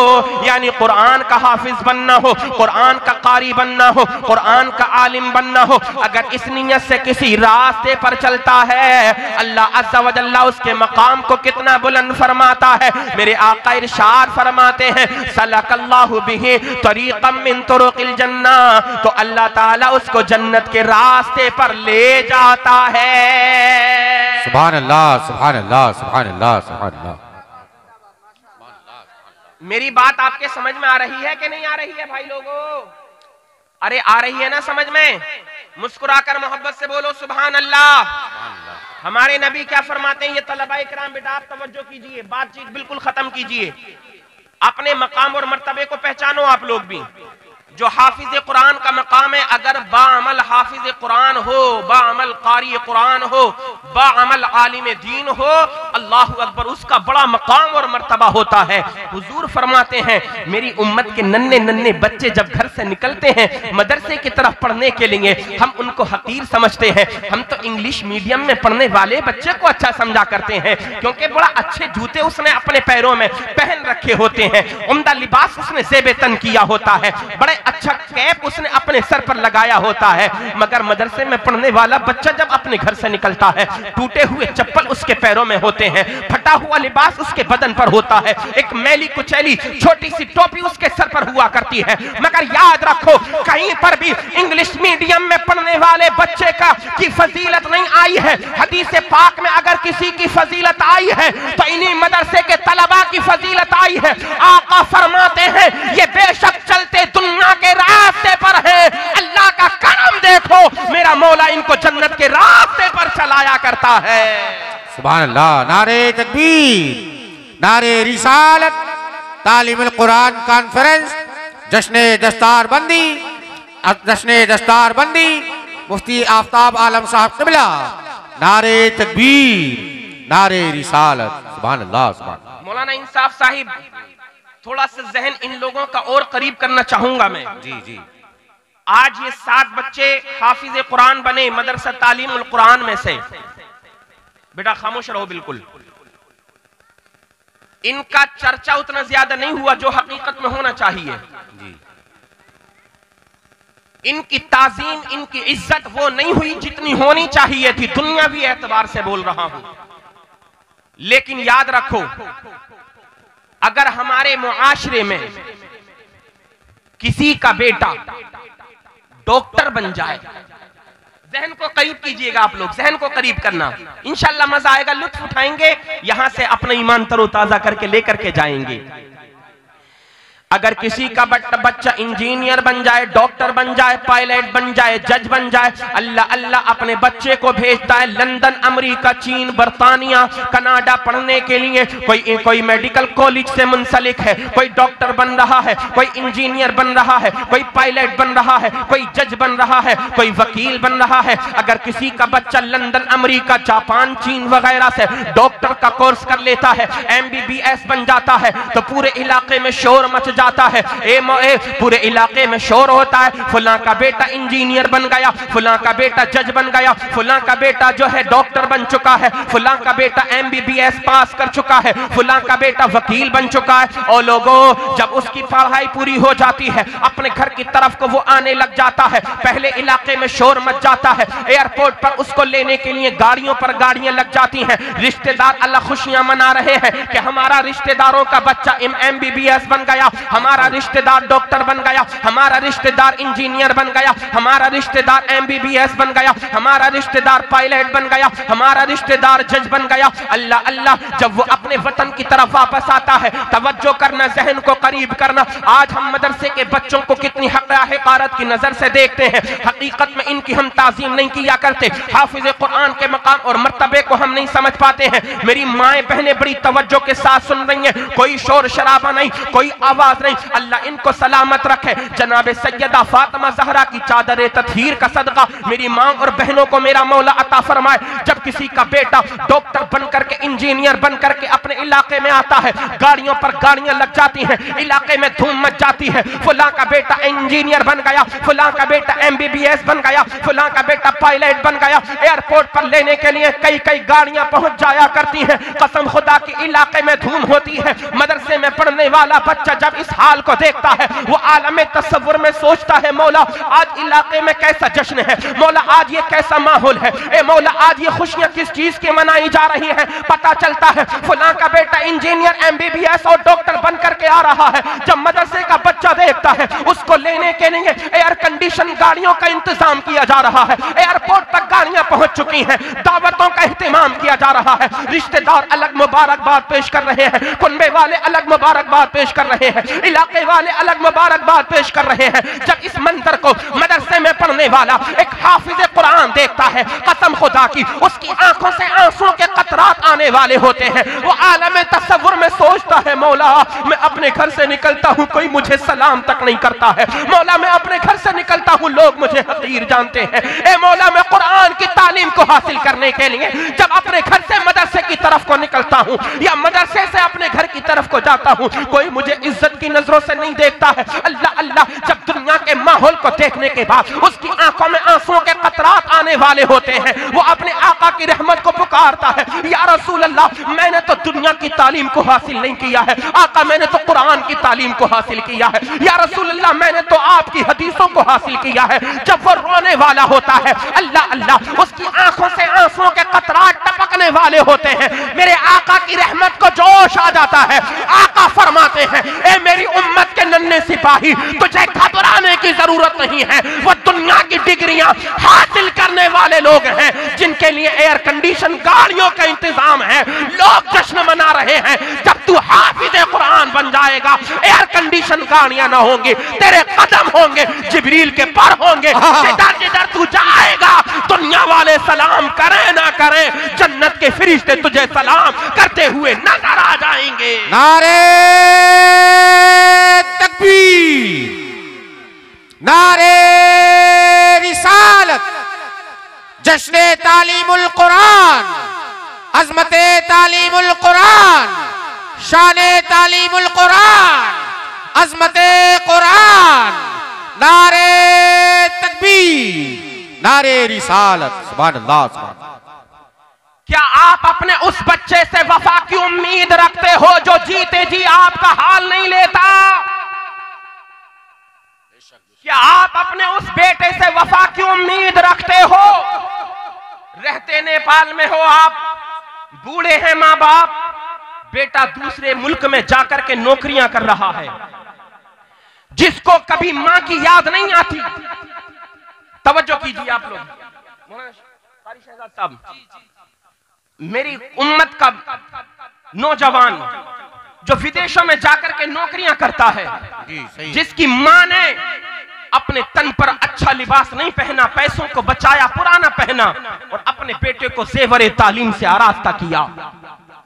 यानी कुरान का हाफिज बनना हो, कुरान का कारी बनना हो, कुरान का आलिम बनना हो, अगर इस नियत से किसी रास्ते पर चलता है, अल्लाह अज़्ज़ा व जल्ला उसके मकाम को कितना बुलंद फरमाता है। मेरे आका इरशाद फरमाते हैं, सलकल्लाहु बिही तरीक़म मिन तुरुक़िल जन्ना, तो अल्लाह ताला उसको जन्नत के रास्ते पर ले जाता है। सुभान अल्लाह, सुभान अल्लाह, सुभान अल्लाह, सुभान अल्लाह। मेरी बात आपके समझ में आ रही है कि नहीं आ रही है भाई लोगों? अरे आ रही है ना समझ में? मुस्कुराकर मोहब्बत से बोलो सुभान अल्लाह। हमारे नबी क्या फरमाते हैं, ये तलबा इकराम बेटा आप तवज्जो कीजिए, बातचीत बिल्कुल खत्म कीजिए, अपने मकाम और मर्तबे को पहचानो। आप लोग भी जो हाफिज कुरान का मकाम है, अगर बाअमल हाफिज कुरान हो, बाअमल कारी कुरान हो, बाअमल आलिम दीन हो, अल्लाहु अकबर, उसका बड़ा मकाम और मर्तबा होता है। हुजूर फरमाते हैं, मेरी उम्मत के नन्हे नन्हे बच्चे जब घर से निकलते हैं मदरसे की तरफ पढ़ने के लिए, हम उनको हकीर समझते हैं। हम तो इंग्लिश मीडियम में पढ़ने वाले बच्चे को अच्छा समझा करते हैं, क्योंकि बड़ा अच्छे जूते उसने अपने पैरों में पहन रखे होते हैं, उम्दा लिबास उसने ज़ेबे तन किया होता है, बड़े अच्छा कैप उसने अपने सर पर लगाया होता है। मगर मदरसे में पढ़ने वाला बच्चा जब अपने घर से निकलता है, टूटे हुए चप्पल उसके पैरों में होते हैं, फटा हुआ लिबास उसके बदन पर होता है, एक मैली कुचैली छोटी सी टोपी उसके सर पर हुआ करती है। मगर याद रखो, कहीं पर भी इंग्लिश मीडियम में पढ़ने वाले बच्चे का की फजीलत नहीं आई है। हदीस पाक में अगर किसी की फजीलत आई है तो इन्हीं मदरसे के तलबा की फजीलत आई है। आका फरमाते हैं, ये बेशक चलते दुनिया के रास्ते पर है, अल्लाह का करम देखो, मेरा मौला इनको जन्नत के रास्ते पर चलाया करता है। सुभान अल्लाह। नारे तकबीर, नारे रिसालत, तालीमुल कुरान कॉन्फ्रेंस, जश्न दस्तार बंदी, जश्न दस्तार बंदी, मुफ्ती आफ्ताब आलम साहब क़िबला, नारे तकबीर, नारे रिसालत। सुभान अल्लाह, सुभान। मौलाना इंसाफ साहिब, थोड़ा सा जहन इन लोगों का और करीब करना चाहूंगा मैं। जी जी। आज ये 7 बच्चे हाफिज कुरान बने मदरसा तालीमुल कुरान में से। बेटा खामोश रहो बिल्कुल। इनका चर्चा उतना ज्यादा नहीं हुआ जो हकीकत में होना चाहिए। इनकी ताजीम, इनकी इज्जत वो नहीं हुई जितनी होनी चाहिए थी, दुनियावी एतबार से बोल रहा हूं। लेकिन याद रखो, अगर हमारे मुआशरे में किसी का बेटा डॉक्टर बन जाए, जहन को करीब कीजिएगा आप लोग, जहन को करीब करना, इंशाल्लाह मजा आएगा, लुत्फ उठाएंगे, यहां से अपना ईमान तरोताजा करके लेकर के जाएंगे। अगर किसी का बच्चा इंजीनियर बन जाए, डॉक्टर बन जाए, पायलट बन जाए, जज बन जाए, अल्लाह अल्लाह अपने बच्चे को भेजता है लंदन, अमेरिका, चीन, बर्तानिया, कनाडा पढ़ने के लिए। कोई मेडिकल कॉलेज से मुंसलिक है, कोई डॉक्टर बन रहा है, कोई इंजीनियर बन रहा है, कोई पायलट बन रहा है, कोई जज बन रहा है, कोई वकील बन रहा है। अगर किसी का बच्चा लंदन, अमेरिका, जापान, चीन वगैरह से डॉक्टर का कोर्स कर लेता है, MBBS बन जाता है, तो पूरे इलाके में शोर मच जाता है। पूरे इलाके में शोर होता है, फलां का बेटा इंजीनियर बन गया, फलां का बेटा जज बन गया, फलां का बेटा जो है डॉक्टर बन चुका है, फलां का बेटा MBBS पास कर चुका है, फलां का बेटा वकील बन चुका है। और लोगों, जब उसकी पढ़ाई पूरी हो जाती है, अपने घर की तरफ को वो आने लग जाता है, पहले इलाके में शोर मच जाता है, एयरपोर्ट पर उसको लेने के लिए गाड़ियों पर गाड़ियां लग जाती हैं, रिश्तेदार अल्लाह खुशियां मना रहे हैं कि हमारा रिश्तेदारों का बच्चा MBBS बन गया, हमारा रिश्तेदार डॉक्टर बन गया, हमारा रिश्तेदार इंजीनियर बन गया, हमारा रिश्तेदार MBBS बन गया, हमारा रिश्तेदार पायलट बन गया, हमारा रिश्तेदार जज बन गया। अल्लाह अल्लाह, जब वो अपने वतन की तरफ वापस आता है, तवज्जो करना, जहन को करीब करना। आज हम मदरसे के बच्चों को कितनी हक़ारत की नजर से देखते हैं, हकीकत में इनकी हम ताज़ीम नहीं किया करते, हाफिज़ कुरान के मकाम और मर्तबे को हम नहीं समझ पाते हैं। मेरी माएं बहनें बड़ी तवज्जो के साथ सुन रही हैं, कोई शोर शराबा नहीं, कोई आवाज नहीं। अल्लाह इनको सलामत रखे। जनाब सैयदा फातिमा ज़हरा की चादर ततहीर का सदका मेरी मां और बहनों को मेरा मौला अता फरमाए। जब किसी का बेटा डॉक्टर बन करके, इंजीनियर बन करके अपने इलाके में आता है, गाड़ियों पर गाड़ियां लग जाती हैं, इलाके में धूम मच जाती है, फलां का बेटा इंजीनियर बन गया, फलां का बेटा MBBS बन गया, फलां का बेटा पायलट बन गया। एयरपोर्ट पर लेने के लिए कई कई गाड़ियां पहुंच जाया करती हैं। कसम खुदा की इलाके में धूम होती है। मदरसे में पढ़ने वाला बच्चा जब इस हाल को देखता है, वो आलम तसव्वुर में सोचता है, मौला आज इलाके में कैसा जश्न है, मौला आज ये कैसा माहौल है, ए मौला आज ये खुशियां किस चीज की मनाई जा रही हैं। पता चलता है फलां का बेटा इंजीनियर, MBBS और डॉक्टर बन करके आ रहा है। जब मदरसे का बच्चा देखता है, उसको लेने के लिए एयर कंडीशन गाड़ियों का इंतजाम किया जा रहा है, एयरपोर्ट तक गाड़ियां पहुंच चुकी हैं, दावतों का एहतमाम किया जा रहा है, रिश्तेदार अलग मुबारकबाद पेश कर रहे हैं, कुनबे वाले अलग मुबारकबाद पेश कर रहे हैं, इलाके वाले अलग मुबारकबाद पेश कर रहे हैं। जब इस मंजर को मदरसे में पढ़ने वाला एक हाफिज कुरान देखता है, कसम खुदा की उसकी आंखों से आंसुओं के कतरात आने वाले होते हैं। वो आलम तसव्वुर में सोचता है, मौला मैं अपने घर से निकलता हूँ, कोई मुझे सलाम तक नहीं करता है, मौला मैं अपने घर से निकलता हूँ, लोग मुझे हकीर जानते हैं। ए मौला मैं कुरान की तालीम को हासिल करने के लिए जब अपने घर से मदरसे की तरफ को निकलता हूँ या मदरसे से अपने घर की तरफ को जाता हूँ, कोई मुझे इज्जत की नजरों से नहीं देखता है। अल्लाह अल्लाह, जब दुनिया के माहौल को देखने के बाद उसकी आंखों में आंसुओं के कतरात आने वाले होते हैं, वो अपने आका की रहमत को पुकारता है, या रसूल अल्लाह मैंने तो दुनिया की तालीम को हासिल नहीं किया है, आका मैंने तो कुरान की तालीम को हासिल किया है, या रसूल अल्लाह मैंने तो आपकी हदीसों को हासिल किया है। जब वो रोने वाला होता है, अल्लाह अल्लाह उसकी आंखों से आंसुओं के कतरात टपकने वाले होते हैं, मेरे आका की रहमत को जोश आ जाता है। आका फरमाते हैं, ए मेरी उम्मत के नन्हे सिपाही, तुझे घबराने की जरूरत नहीं है, वो दुनिया की डिग्रियां हासिल करने वाले लोग हैं जिनके लिए एयर कंडीशन गाड़ियों का इंतजाम है, लोग जश्न मना रहे हैं। जब तू हाफिज कुरान बन जाएगा, एयर कंडीशन गाड़ियां ना होंगी, तेरे कदम होंगे, जिब्रील के पर होंगे, जिधर जिधर तू जाएगा दुनिया वाले सलाम करें ना करें, जन्नत के फरिश्ते तुझे सलाम करते हुए नजर आ जाएंगे। नारे तकबीर, नारे रिसालत, जश्न तालीमुल कुरान, अज़मत तालीमुल कुरान, शान तालीमुल कुरान, अज़मत कुरान, नारे तकबीर, नारे रिसालत, सुभान अल्लाह, सुभान अल्लाह। क्या आप अपने उस बच्चे से वफा की उम्मीद रखते हो जो जीते जी आपका हाल नहीं लेता? क्या आप अपने उस बेटे से वफा की उम्मीद रखते हो? रहते नेपाल में हो आप, बूढ़े हैं माँ बाप, बेटा दूसरे मुल्क में जाकर के नौकरियां कर रहा है, जिसको कभी मां की याद नहीं आती। तवज्जो कीजिए आप लोग, कारी शहजाद साहब, मेरी उम्मत का नौजवान जो विदेशों में जाकर के नौकरियां करता है, जिसकी मां ने अपने तन पर अच्छा लिबास नहीं पहना, पैसों को बचाया, पुराना पहना और अपने बेटे को ज़ेवर तालीम से आरास्ता किया,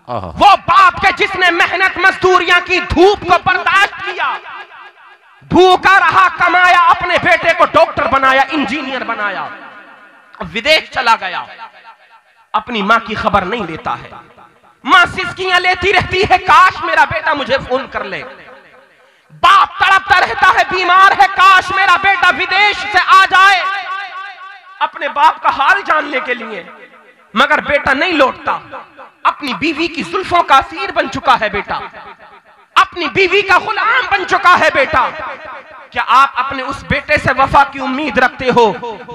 वो बाप के जिसने मेहनत मजदूरियां की, धूप को बर्दाश्त किया, भूखा रहा, कमाया, अपने बेटे को डॉक्टर बनाया, इंजीनियर बनाया, विदेश चला गया, अपनी मां की खबर नहीं लेता है। मां सिसकियां लेती रहती है, काश मेरा बेटा मुझे फोन कर ले। बाप तड़पता रहता है, बीमार है, काश मेरा बेटा विदेश से आ जाए अपने बाप का हाल जानने के लिए, मगर बेटा नहीं लौटता। अपनी बीवी की जुल्फों का असीर बन चुका है बेटा, अपनी बीवी का गुलाम बन चुका है बेटा। क्या आप अपने उस बेटे से वफा की उम्मीद रखते हो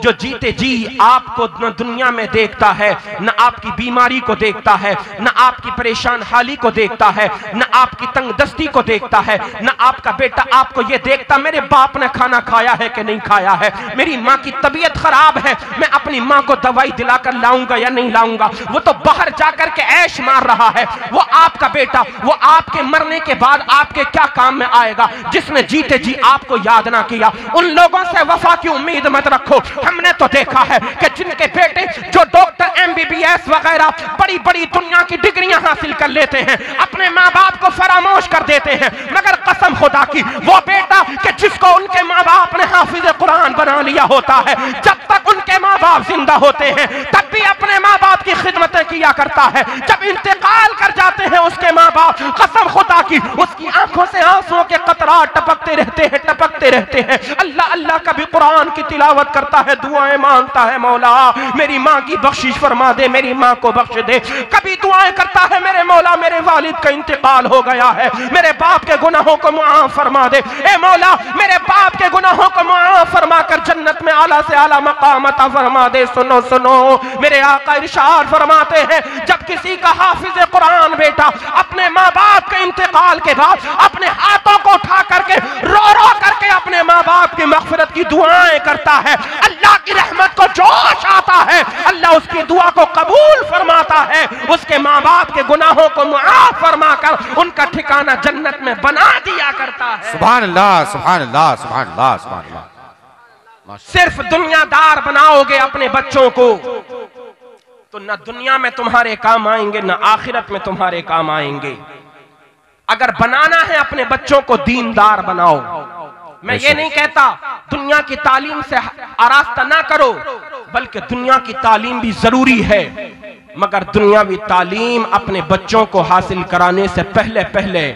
जो जीते जी आपको न दुनिया में देखता है, न आपकी बीमारी को देखता है, न आपकी परेशान हाली को देखता है, न आपकी तंगदस्ती को देखता है, न आपका बेटा आपको ये देखता मेरे बाप ने खाना खाया है कि नहीं खाया है, मेरी माँ की तबीयत खराब है, मैं अपनी माँ को दवाई दिलाकर लाऊंगा या नहीं लाऊंगा। वो तो बाहर जाकर के ऐश मार रहा है। वो आपका बेटा, वो आपके मरने के बाद आपके क्या काम में आएगा, जिसने जीते जी आपको याद ना किया। उन लोगों से वफा की उम्मीद मत रखो। हमने तो देखा है कि जिनके बेटे जो डॉक्टर, MBBS वगैरह बड़ी बड़ी दुनिया की डिग्रियां हासिल कर लेते हैं, अपने माँ बाप को फरामोश कर देते हैं, मगर कसम खुदा की वो बेटा कि जिसको उनके माँ बाप ने हाफिज कुरान बना लिया होता है, जब तक उनके माँ बाप जिंदा होते हैं तब भी अपने माँ बाप की खिदमतें किया करता है। जब इंतकाल कर जाते हैं उसके माँ बाप, कसम खुदा की उसकी आंखों से आंसुओं के कतरात टपकते रहते हैं, टपकते रहते हैं। अल्लाह अल्लाह कभी कुरान की तिलावत करता है, दुआएं मांगता है, मौला मेरी माँ की बख्शिश फरमा दे, मेरी माँ को बख्श दे। कभी दुआएं करता है, मेरे मौला मेरे वालिद का इंतकाल हो गया है, मेरे बाप के गुनाहों को मुआफ फरमा दे। ए मौला मेरे बाप के गुनाहों को मुआफ फरमा कर जन्नत में आला से आला मकाम अता फरमा दे। सुनो सुनो, मेरे आका इरशाद फरमाते हैं, जब किसी का हाफिज कुरान बेटा अपने माँ बाप के इंतकाल के बाद अपने हाथों को उठा करके रो रो करके अपने माँ बाप की मग़फ़िरत की दुआएं करता है, अल्लाह की रहमत को जोश आता है, अल्लाह उसकी दुआ को कबूल फरमाता है, उसके माँ बाप के गुनाहों को मुआफ फरमा कर उनका ठिकाना जन्नत में बना दिया करता है। सुभान अल्लाह, सुभान अल्लाह, सुभान अल्लाह, सुभान अल्लाह। सिर्फ दुनियादार बनाओगे अपने बच्चों को तो न दुनिया में तुम्हारे काम आएंगे, न आखिरत में तुम्हारे काम आएंगे। अगर बनाना है अपने बच्चों को दीनदार बनाओ। मैं ये नहीं कहता दुनिया की तालीम से आरास्ता ना करो, बल्कि दुनिया की तालीम भी जरूरी है, मगर दुनियावी तालीम अपने बच्चों को हासिल कराने से पहले पहले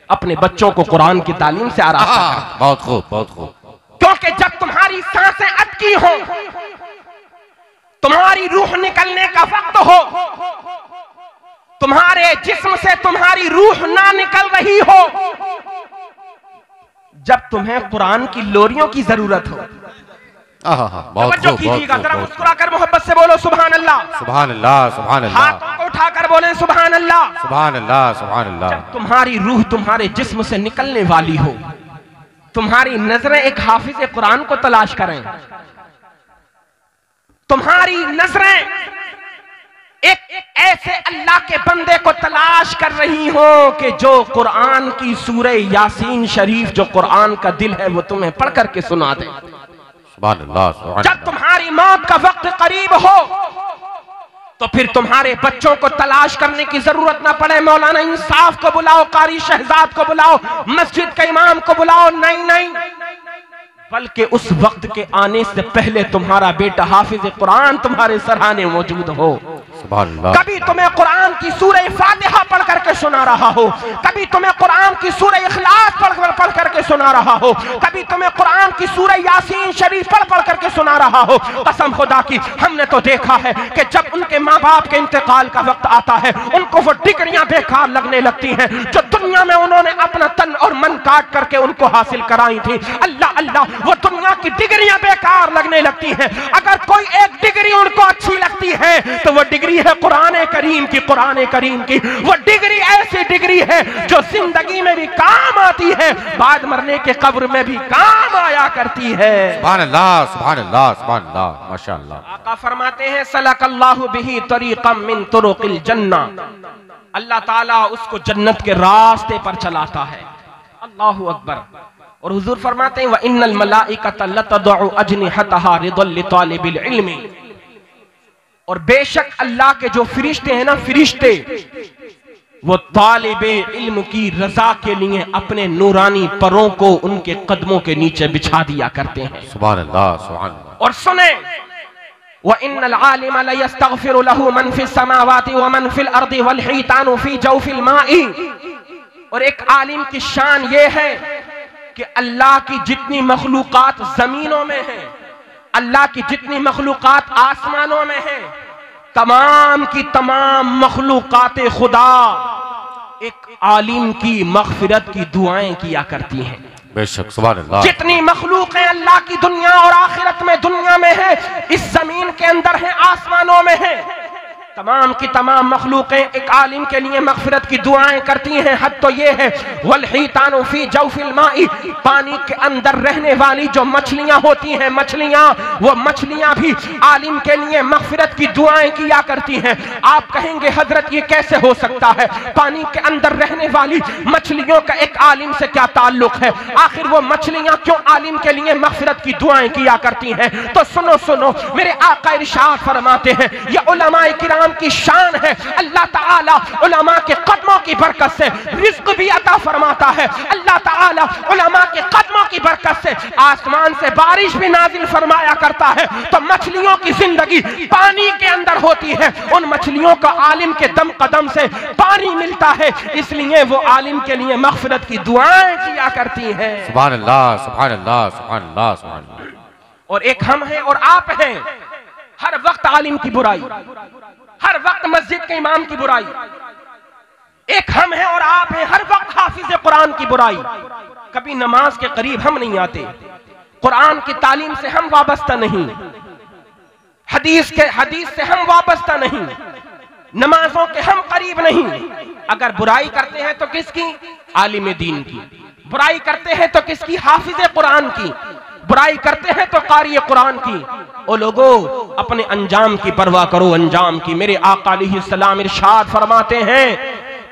अपने बच्चों को कुरान की तालीम से आरास्ता करो। बहुत खूब, बहुत खूब। क्योंकि जब तुम्हारी सांसें अटकी हो, तुम्हारी रूह निकलने का वक्त हो, तुम्हारे जिस्म से तुम्हारी रूह ना निकल रही हो, जब तुम्हें कुरान की लोरियों की जरूरत हो, बहुत खूब, कीजिएगा, जरा मुस्कुराकर मोहब्बत से बोलो सुभान अल्लाह, सुभान अल्लाह, सुभान अल्लाह। हाथों को उठाकर बोले सुभान अल्लाह, सुभान अल्लाह, सुभान अल्लाह। जब तुम्हारी रूह तुम्हारे जिस्म से निकलने वाली हो, तुम्हारी नजरें एक हाफिज कुरान को तलाश करें, तुम्हारी नजरें एक ऐसे अल्लाह के बंदे को तलाश कर रही हो कि जो कुरान की सूरह यासीन शरीफ, जो कुरान का दिल है, वो तुम्हें पढ़ करके सुना दे। सुभान अल्लाह, सुभान अल्लाह। जब तुम्हारी मौत का वक्त करीब हो तो फिर तुम्हारे बच्चों को तलाश करने की जरूरत ना पड़े, मौलाना इंसाफ को बुलाओ, कारी शहजाद को बुलाओ, मस्जिद के इमाम को बुलाओ, नहीं नहीं, बल्कि उस वक्त के आने से पहले तुम्हारा बेटा हाफिज कुरान तुम्हारे सराहने मौजूद हो। कभी तुम्हें कुरान की सूरह फातिहा पढ़ करके सुना रहा हो, कभी तुम्हें कुरान की सूरह इखलास पढ़ करके सुना रहा हो, कभी तुम्हें कुरान की सूरह यासीन शरीफ पढ़ करके सुना रहा हो। कसम खुदा की हमने तो देखा है कि जब उनके माँ बाप के इंतकाल का वक्त आता है उनको वो डिग्रियां बेकार लगने लगती हैं जो दुनिया में उन्होंने अपना तन और मन काट करके उनको हासिल कराई थी। अल्लाह अल्लाह, वो दुनिया की डिग्रियां बेकार लगने लगती हैं। अगर कोई एक डिग्री उनको अच्छी लगती है तो वो डिग्री है कुरान करीम की। कुरान करीम की वो डिग्री ऐसी डिग्री है जो जिंदगी में भी काम आती है, बाद मरने के कब्र में भी काम आया करती है। सुभान अल्लाह, सुभान अल्लाह, सुभान अल्लाह, माशाअल्लाह। आका फरमाते हैं सलकल्लाहु बिही तरीक़म मिन तुरुक़िल जन्ना, अल्लाह ताला उसको जन्नत के रास्ते पर चलाता है। अल्लाहु अकबर। और हुजूर फरमाते हैं व इन्नल मलाइकता लतदउ अजनिहतहा रिदल लितालिबिल इल्मी, और बेशक अल्लाह के जो फरिश्ते हैं ना, फरिश्ते वो तालिबे इल्म की रजा के लिए अपने नूरानी परों को उनके कदमों के नीचे बिछा दिया करते हैं। सुभान अल्लाह, सुभान अल्लाह। और सुने व इन्नल आलिम ला यस्तगफिरु लहु मन फिस समावाति व मन फिल अर्दि वल हितानु फी जौफिल माई, और एक आलिम की शान ये है कि अल्लाह की जितनी मखलूकात जमीनों में है, अल्लाह की जितनी मखलूकात आसमानों में है, तमाम की तमाम मखलूकात खुदा एक आलिम की मगफिरत की दुआएं किया करती हैं। बेशक, सुभान अल्लाह। जितनी मखलूक है अल्लाह की दुनिया और आखिरत में, दुनिया में है, इस जमीन के अंदर है, आसमानों में है, तमाम की तमाम मखलूकें एक आलिम के लिए मगफिरत की दुआएं करती हैं। हद तो ये है वल हितानु फी जौफिल माई, पानी के अंदर रहने वाली जो मछलियां होती हैं, मछलियां, वो मछलियां भी आलिम के लिए मगफिरत की दुआएं किया करती हैं। आप कहेंगे हजरत ये कैसे हो सकता है, पानी के अंदर रहने वाली मछलियों का एक आलिम से क्या ताल्लुक है, आखिर वो मछलियां क्यों आलिम के लिए मगफिरत की दुआएं किया करती हैं? तो सुनो सुनो, मेरे आका इरशाद फरमाते हैं ये उलमाए किराम की शान है। अल्लाह ताला उलमा के कदमों की बरकत से रिज़्क भी अता फरमाता है। अल्लाह ताला उलमा के कदमों की बरकत से आसमान से बारिश भी नाजिल फरमाया करता है। तो मछलियों की जिंदगी पानी के अंदर होती है, उन मछलियों का आलिम के दम कदम से पानी मिलता है, इसलिए वो आलिम के लिए मगफिरत की दुआएं किया करती हैं। सुभान अल्लाह, सुभान अल्लाह, सुभान अल्लाह, सुभान अल्लाह। और एक हम हैं और आप हैं, हर वक्त आलिम की बुराई, हर वक्त मस्जिद के इमाम की बुराई। एक हम हैं और आप हैं, हर वक्त हाफिज कुरान की बुराई। कभी नमाज के करीब हम नहीं आते, कुरान की तालीम से हम वाबस्ता नहीं, हदीस से हम वाबस्ता नहीं, नमाजों के हम करीब नहीं। अगर बुराई करते हैं तो किसकी? आलिम दीन की। बुराई करते हैं तो किसकी? हाफिज कुरान की। बुराई करते हैं तो कारी कुरान की। ओ लोगो, अपने अंजाम की परवाह करो, अंजाम की। मेरे आका अलैहिस्सलाम इरशाद फरमाते हैं,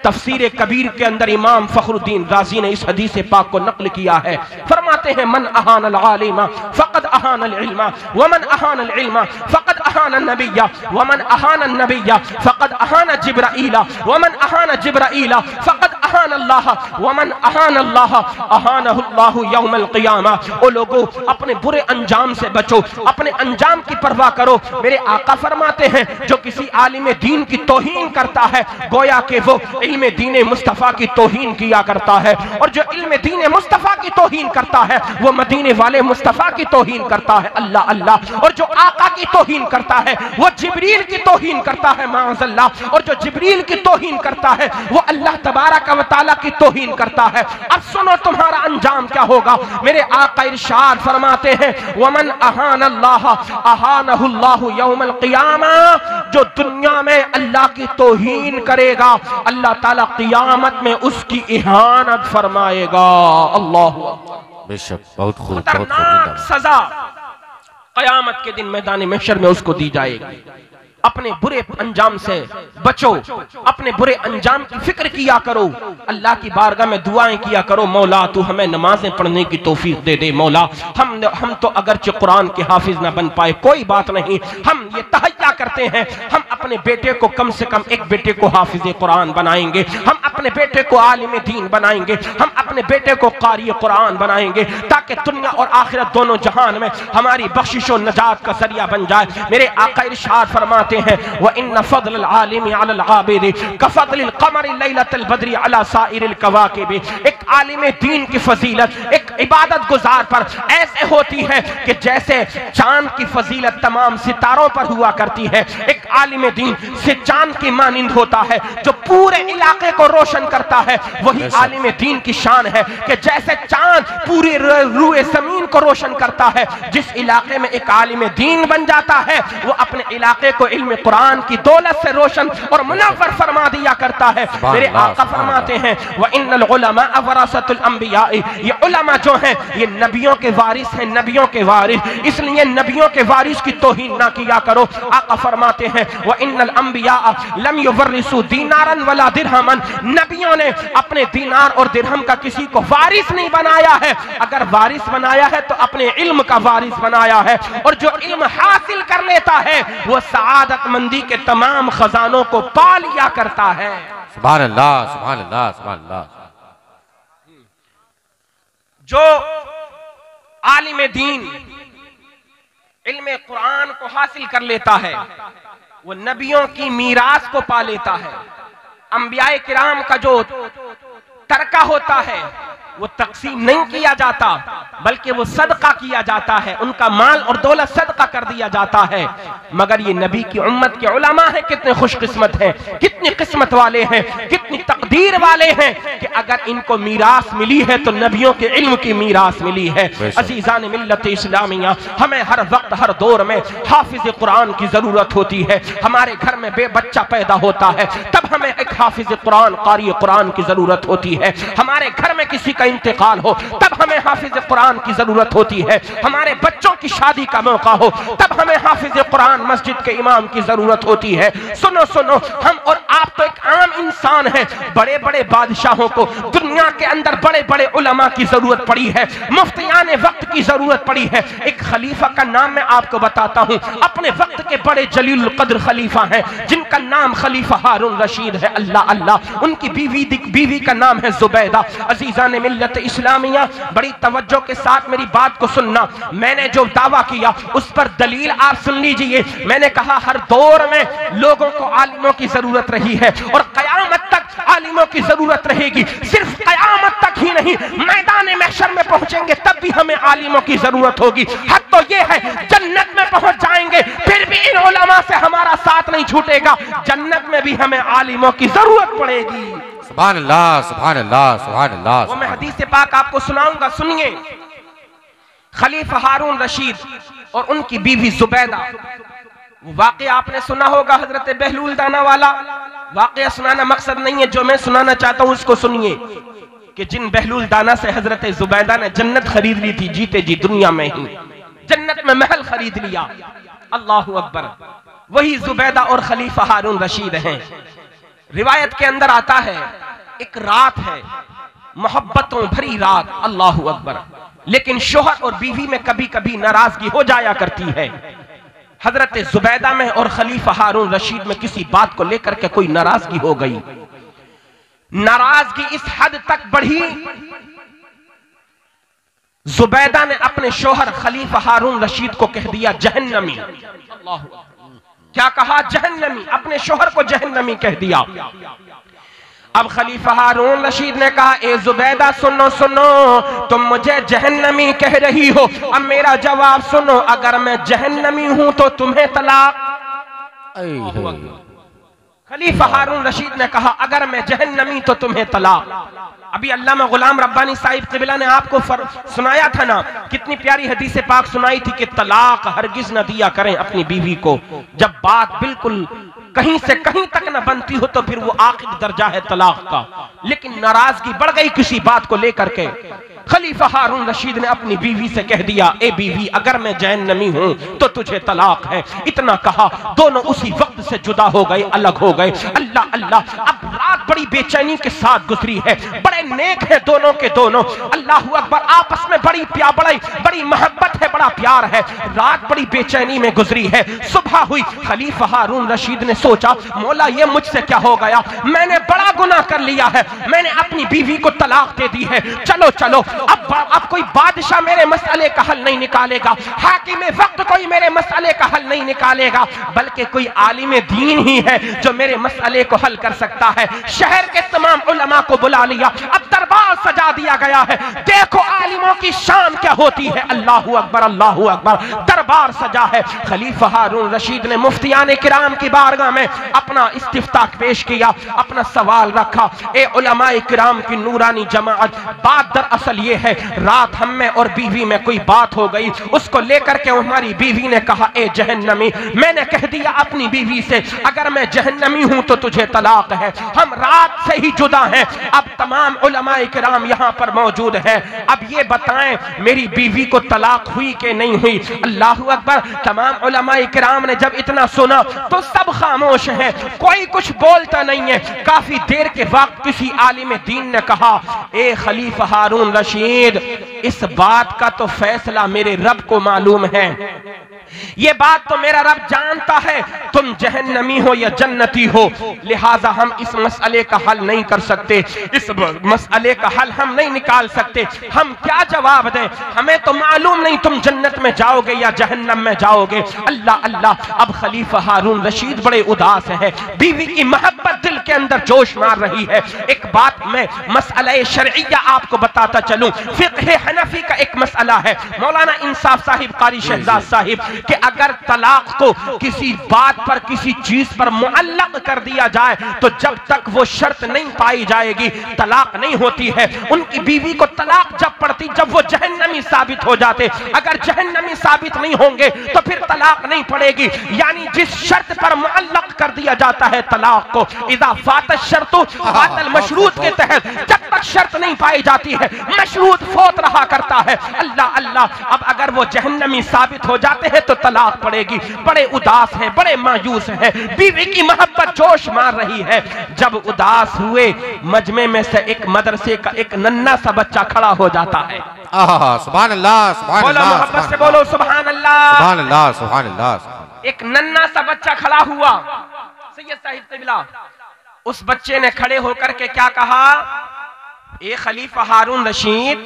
तफसीर कबीर के अंदर इमाम फखरुद्दीन राजी ने इस हदीस पाक को नक्ल किया है। फरमाते हैं मन अहान अल आलिमा फक़द अहान अल इल्मा व मन अहान अल इल्मा फक़द अहान अन नबिय्या व मन अहान अन नबिय्या फक़द अहान जिब्राईला व मन अहान जिब्राईला फक़द अहान अल्लाह व मन अहान अल्लाह अहानहु अल्लाहु यौमल क़ियामा। ओ लोगो, अपने बुरे अंजाम से बचो, अपने अंजाम की परवाह करो। मेरे आका फरमाते हैं जो किसी आलिम दीन की तौहीन करता है गोया कि वो इल्म दीन मुस्तफ़ा की तौहीन किया करता है, और जो इल्म दीन मुस्तफ़ा की तौहीन करता है वो मदीने वाले मुस्तफ़ा की तौहीन करता है। अल्लाह अल्लाह। और जो आका की तौहीन करता है वो जिब्रील की तौहीन करता है, माअज़ल्लाह। और जो जिब्रील की तौहीन करता है वो अल्लाह तबारक व तआला की तौहीन करता है। अब सुनो तुम्हारा अंजाम क्या होगा। मेरे आका इरशाद फरमाते हैं वमन अहान अल्लाह अहानहु अल्लाहु यौमल क़ियामा, जो दुनिया में अल्लाह की तौहीन करेगा अल्लाह ताला क़ियामत में उसकी इहानत फरमाएगा। अल्लाहु अकबर। बेशक, बहुत खूब, बहुत खतरनाक सजा क़यामत के दिन मैदान महशर में उसको दी जाएगी। अपने बुरे अंजाम से बचो, अपने बुरे अंजाम की फिक्र किया करो, अल्लाह की बारगाह में दुआएं किया करो। मौला तू हमें नमाजें पढ़ने की तौफीक दे दे। मौला हम तो अगरचे कुरान के हाफिज ना बन पाए, कोई बात नहीं, हम ये तहैया करते हैं हम अपने बेटे को कम से कम एक बेटे को हाफिज कुरान बनाएंगे, हम अपने बेटे को आलिम दीन बनाएंगे, हम अपने बेटे को कारी कुरान बनाएंगे, ताकि दुनिया और आखिरत दोनों जहान में हमारी बख्शिश और नजात का जरिया बन जाए। मेरे आका इरशाद फरमाते हैं व इन्न फज़ल आलिम अलल आबिद कफ़ज़ल क़मर लैलतल बद्र अला साइरिल कवाकिब। एक आलिम दीन की फजीलत एक इबादत गुजार पर ऐसे होती है कि जैसे चांद की फजीलत तमाम सितारों पर हुआ करती है। एक आलिम दीन से चांद की मानिंद होता है जो पूरे इलाके को रोशन करता है। वही आलिम दीन की शान है कि जैसे चांद पूरी रूए जमीन को रोशन करता है, जिस इलाके में एक आलिम दीन बन जाता है वो अपने इलाके को इल्म कुरान की दौलत से रोशन और मुनव्वर फरमा दिया करता है। मेरे आका फरमाते हैं व इन्नल उलमा वरसतुल अंबिया, ये उलमा जो हैं ये नबियों के वारिस हैं, नबियों के वारिस, इसलिए नबियों के वारिस की तौहीन ना किया करो। आका फरमाते हैं व इन्नल अंबिया लम युवर्रिसु दीनारन वला दिरहमन, नबियों ने अपने दीनार और दिरहम का किसी को वारिस नहीं बनाया है। अगर वारिस बनाया है तो अपने इल्म का वारिस बनाया है, और जो इल्म हासिल कर लेता है वो सआदत मंदी के तमाम खजानों को पा लिया करता है। सुभान अल्लाह, सुभान अल्लाह, सुभान अल्लाह। जो आलिम दीन इल्म कुरान को हासिल कर लेता है वो नबियों की मीरास को पा लेता है। अंबियाए किराम का जो तरका होता है वो तकसीम नहीं किया जाता बल्कि वो सदका किया जाता है, उनका माल और दौलत सदका कर दिया जाता है। मगर ये नबी की उम्मत के उलमा हैं, कितने खुशकिस्मत हैं, कितनी किस्मत वाले हैं, कितनी तकदीर वाले हैं कि अगर इनको मीरास मिली है तो नबियों के इल्म की मीरास मिली है। अजीजान मिल्लत इस्लामिया, हमें हर वक्त हर दौर में हाफिज कुरान की जरूरत होती है। हमारे घर में बच्चा पैदा होता है तब हमें एक हाफिज कुरान कारी कुरान की जरूरत होती है। हमारे घर में किसी का इंतकाल हो तब हमें हाफिज कुरान की जरूरत होती है। हमारे बच्चों की शादी का मौका हो तब हमें हाफिज कुरान मस्जिद के इमाम की जरूरत होती है। सुनो सुनो, हम और आप तो एक आम इंसान हैं, बड़े बड़े बादशाहों को दुनिया के अंदर बड़े बड़े उलमा की जरूरत पड़ी है, मुफ्तियान वक्त की जरूरत पड़ी है। एक खलीफा का नाम मैं आपको बताता हूं, अपने वक्त के बड़े जलील कद्र खलीफा हैं जिनका नाम खलीफा हारून रशीद है। अल्लाह अल्लाह, उनकी बीवी का नाम है जुबैदा। अजीजान मिल्लत इस्लामिया, बड़ी तवज्जो के साथ मेरी बात को सुनना। मैंने जो दावा किया उस पर दलील आप सुन लीजिए। मैंने कहा हर दौर में लोगों को आलिमों की जरूरत रही है और कयामत तक आलिमों की जरूरत रहेगी। सिर्फ कयामत तक ही नहीं, मैदान महशर में पहुंचेंगे तब भी हमें आलिमों की जरूरत होगी। हद तो ये है जन्नत में पहुंच जाएंगे फिर भी इन उलमा से हमारा साथ नहीं छूटेगा, जन्नत में भी हमें आलिमों की जरूरत पड़ेगी। सुभान अल्लाह, सुभान अल्लाह, सुभान अल्लाह। वो मैं हदीस पाक आपको सुनाऊंगा, सुनिए। खलीफा हारून रशीद और उनकी बीवी जुबैदा, वो वाक़या आपने सुना होगा, हजरत बहलूल दाना वाला। वाक़या सुनाना मकसद नहीं है, जो मैं सुनाना चाहता हूं उसको सुनिए कि जिन बहलूल दाना से हजरत जुबैदा ने जन्नत खरीद ली थी, जीते जी दुनिया में ही जन्नत में महल खरीद लिया। अल्लाहु अकबर। वही जुबैदा और खलीफा हारून रशीद हैं। रिवायत के अंदर आता है एक रात है, मोहब्बतों भरी रात, अल्लाहु अकबर, लेकिन शोहर और बीवी में कभी कभी नाराजगी हो जाया करती है। हजरत जुबैदा में और खलीफा हारून रशीद में किसी बात को लेकर के कोई नाराजगी हो गई। नाराजगी इस हद तक बढ़ी, जुबैदा ने अपने शोहर खलीफा हारून रशीद को कह दिया जहन्नमी। अल्लाहु अकबर। क्या कहा? जहन्नमी। अपने शोहर को जहन्नमी कह दिया। अब खलीफा हारून रशीद ने कहा ए जुबैदा सुनो सुनो, तुम मुझे जहन्नमी कह रही हो, अब मेरा जवाब सुनो, अगर मैं जहन्नमी हूं तो तुम्हें तलाक। खलीफा हारून रशीद ने कहा अगर मैं जहन्नमी तो तुम्हें तलाक। अभी अल्लामा गुलाम रब्बानी साहिब क़िबला ने आपको सुनाया था ना, कितनी प्यारी हदीस पाक सुनाई थी कि तलाक हरगिज न दिया करें अपनी बीवी को। जब बात बिल्कुल कहीं से कहीं तक न बनती हो तो फिर वो आखिरी दर्जा है तलाक का। लेकिन नाराजगी बढ़ गई किसी बात को लेकर के। खलीफा हारून रशीद ने अपनी बीवी से कह दिया ए बीवी, अगर मैं जहन्नमी हूं तो तुझे तलाक है। इतना कहा, दोनों उसी वक्त से जुदा हो गए, अलग हो गए। अल्लाह अल्लाह। अब रात रात बड़ी बेचैनी के साथ गुजरी है, बड़े नेक है दोनों के दोनों, अल्लाह अकबर, आपस में बड़ी मोहब्बत है, बड़ा प्यार है। रात बड़ी बेचैनी में गुजरी है, सुबह हुई। खलीफा हारून रशीद ने सोचा, मौला ये मुझसे क्या हो गया, मैंने बड़ा गुनाह कर लिया है, मैंने अपनी बीवी को तलाक दे दी है। चलो चलो, अब कोई बादशाह मेरे मसले का हल नहीं निकालेगा, हाकिम वक्त कोई मेरे मसले का हल नहीं निकालेगा, बल्कि कोई आलिम दीन ही है जो मेरे मसले को हल कर सकता है। शहर के तमाम उलमा को बुला लिया, अब दरबार सजा दिया गया है। देखो आलिमों की शान क्या होती है। अल्लाहू अकबर, अल्लाहू अकबर। दरबार सजा है। खलीफा हारून रशीद ने मुफ्तियान किराम की बारगाह में अपना इस्तिफ्ताह पेश किया, अपना सवाल रखा। ए उलमाए किराम की नूरानी जमाअत, बात दरअसल ये है, रात हम में और बीवी में कोई बात हो गई, उसको लेकर के हमारी बीवी ने कहा, ए जहन्नमी, मैंने कह दिया अपनी बीवी से, अगर मैं जहन्नमी हूं तो तुझे तलाक है, हम रात से ही जुदा हैं। अब तमाम उलमाए किराम यहाँ पर मौजूद है, अब ये बताएं मेरी बीवी को तलाक हुई कि नहीं हुई। अल्लाहू अकबर। तमाम उलमाए किराम ने जब इतना सुना तो सब खामोश हैं, कोई कुछ बोलता नहीं है। काफी देर के वक्त किसी आलिम दीन ने कहा, ए खलीफा हारून रशीद, इस बात का तो फैसला मेरे रब को मालूम है, ये बात तो मेरा रब जानता है, तुम जहन्नमी हो या जन्नती हो, लिहाजा हम इस मसले का हल नहीं कर सकते, इस मसले का हल हम नहीं निकाल सकते। हम क्या जवाब दें, हमें तो मालूम नहीं तुम जन्नत में जाओगे या जहन्नम में जाओगे। अल्लाह अल्लाह। अब खलीफा हारून रशीद बड़े उदास है, बीवी की मोहब्बत दिल के अंदर जोश मार रही है। एक बात मैं मसला शरइया आपको बताता चलूं, फिक़्ह हनफी का एक मसला है, मौलाना इंसाफ साहिब, कारी शहजाद साहिब, कि अगर तलाक को किसी बात पर, किसी चीज पर मुअल्लक कर दिया जाए तो जब तक वो शर्त नहीं पाई जाएगी तलाक नहीं होती है। उनकी बीवी को तलाक जब पड़ती जब वो जहन्नमी साबित हो जाते, अगर जहन्नमी साबित नहीं होंगे तो फिर तलाक नहीं पड़ेगी। यानी जिस शर्त पर मुअल्लक कर दिया जाता है तलाक को, इज़ा फात शर्तु फातल मशरूत के तहत, जब तक शर्त नहीं पाई जाती है मशरूत फौत रहा करता है। अल्लाह अल्लाह। अब अगर वो जहन्नमी साबित हो जाते हैं तो तलाक पड़ेगी। बड़े उदास हैं, बड़े मायूस हैं, बीवी की मोहब्बत जोश मार रही है। जब उदास हुए, मजमे में से एक मदरसे का एक नन्हा सा बच्चा खड़ा हो जाता है। सुभान अल्लाह, सुभान अल्लाह, मोहब्बत से बोलो सुभान अल्लाह, सुभान अल्लाह, सुभान अल्लाह। एक नन्हा सा बच्चा खड़ा हुआ। सैयद साहिब क़िबला, उस बच्चे ने खड़े होकर के क्या कहा, ए खलीफा हारून रशीद,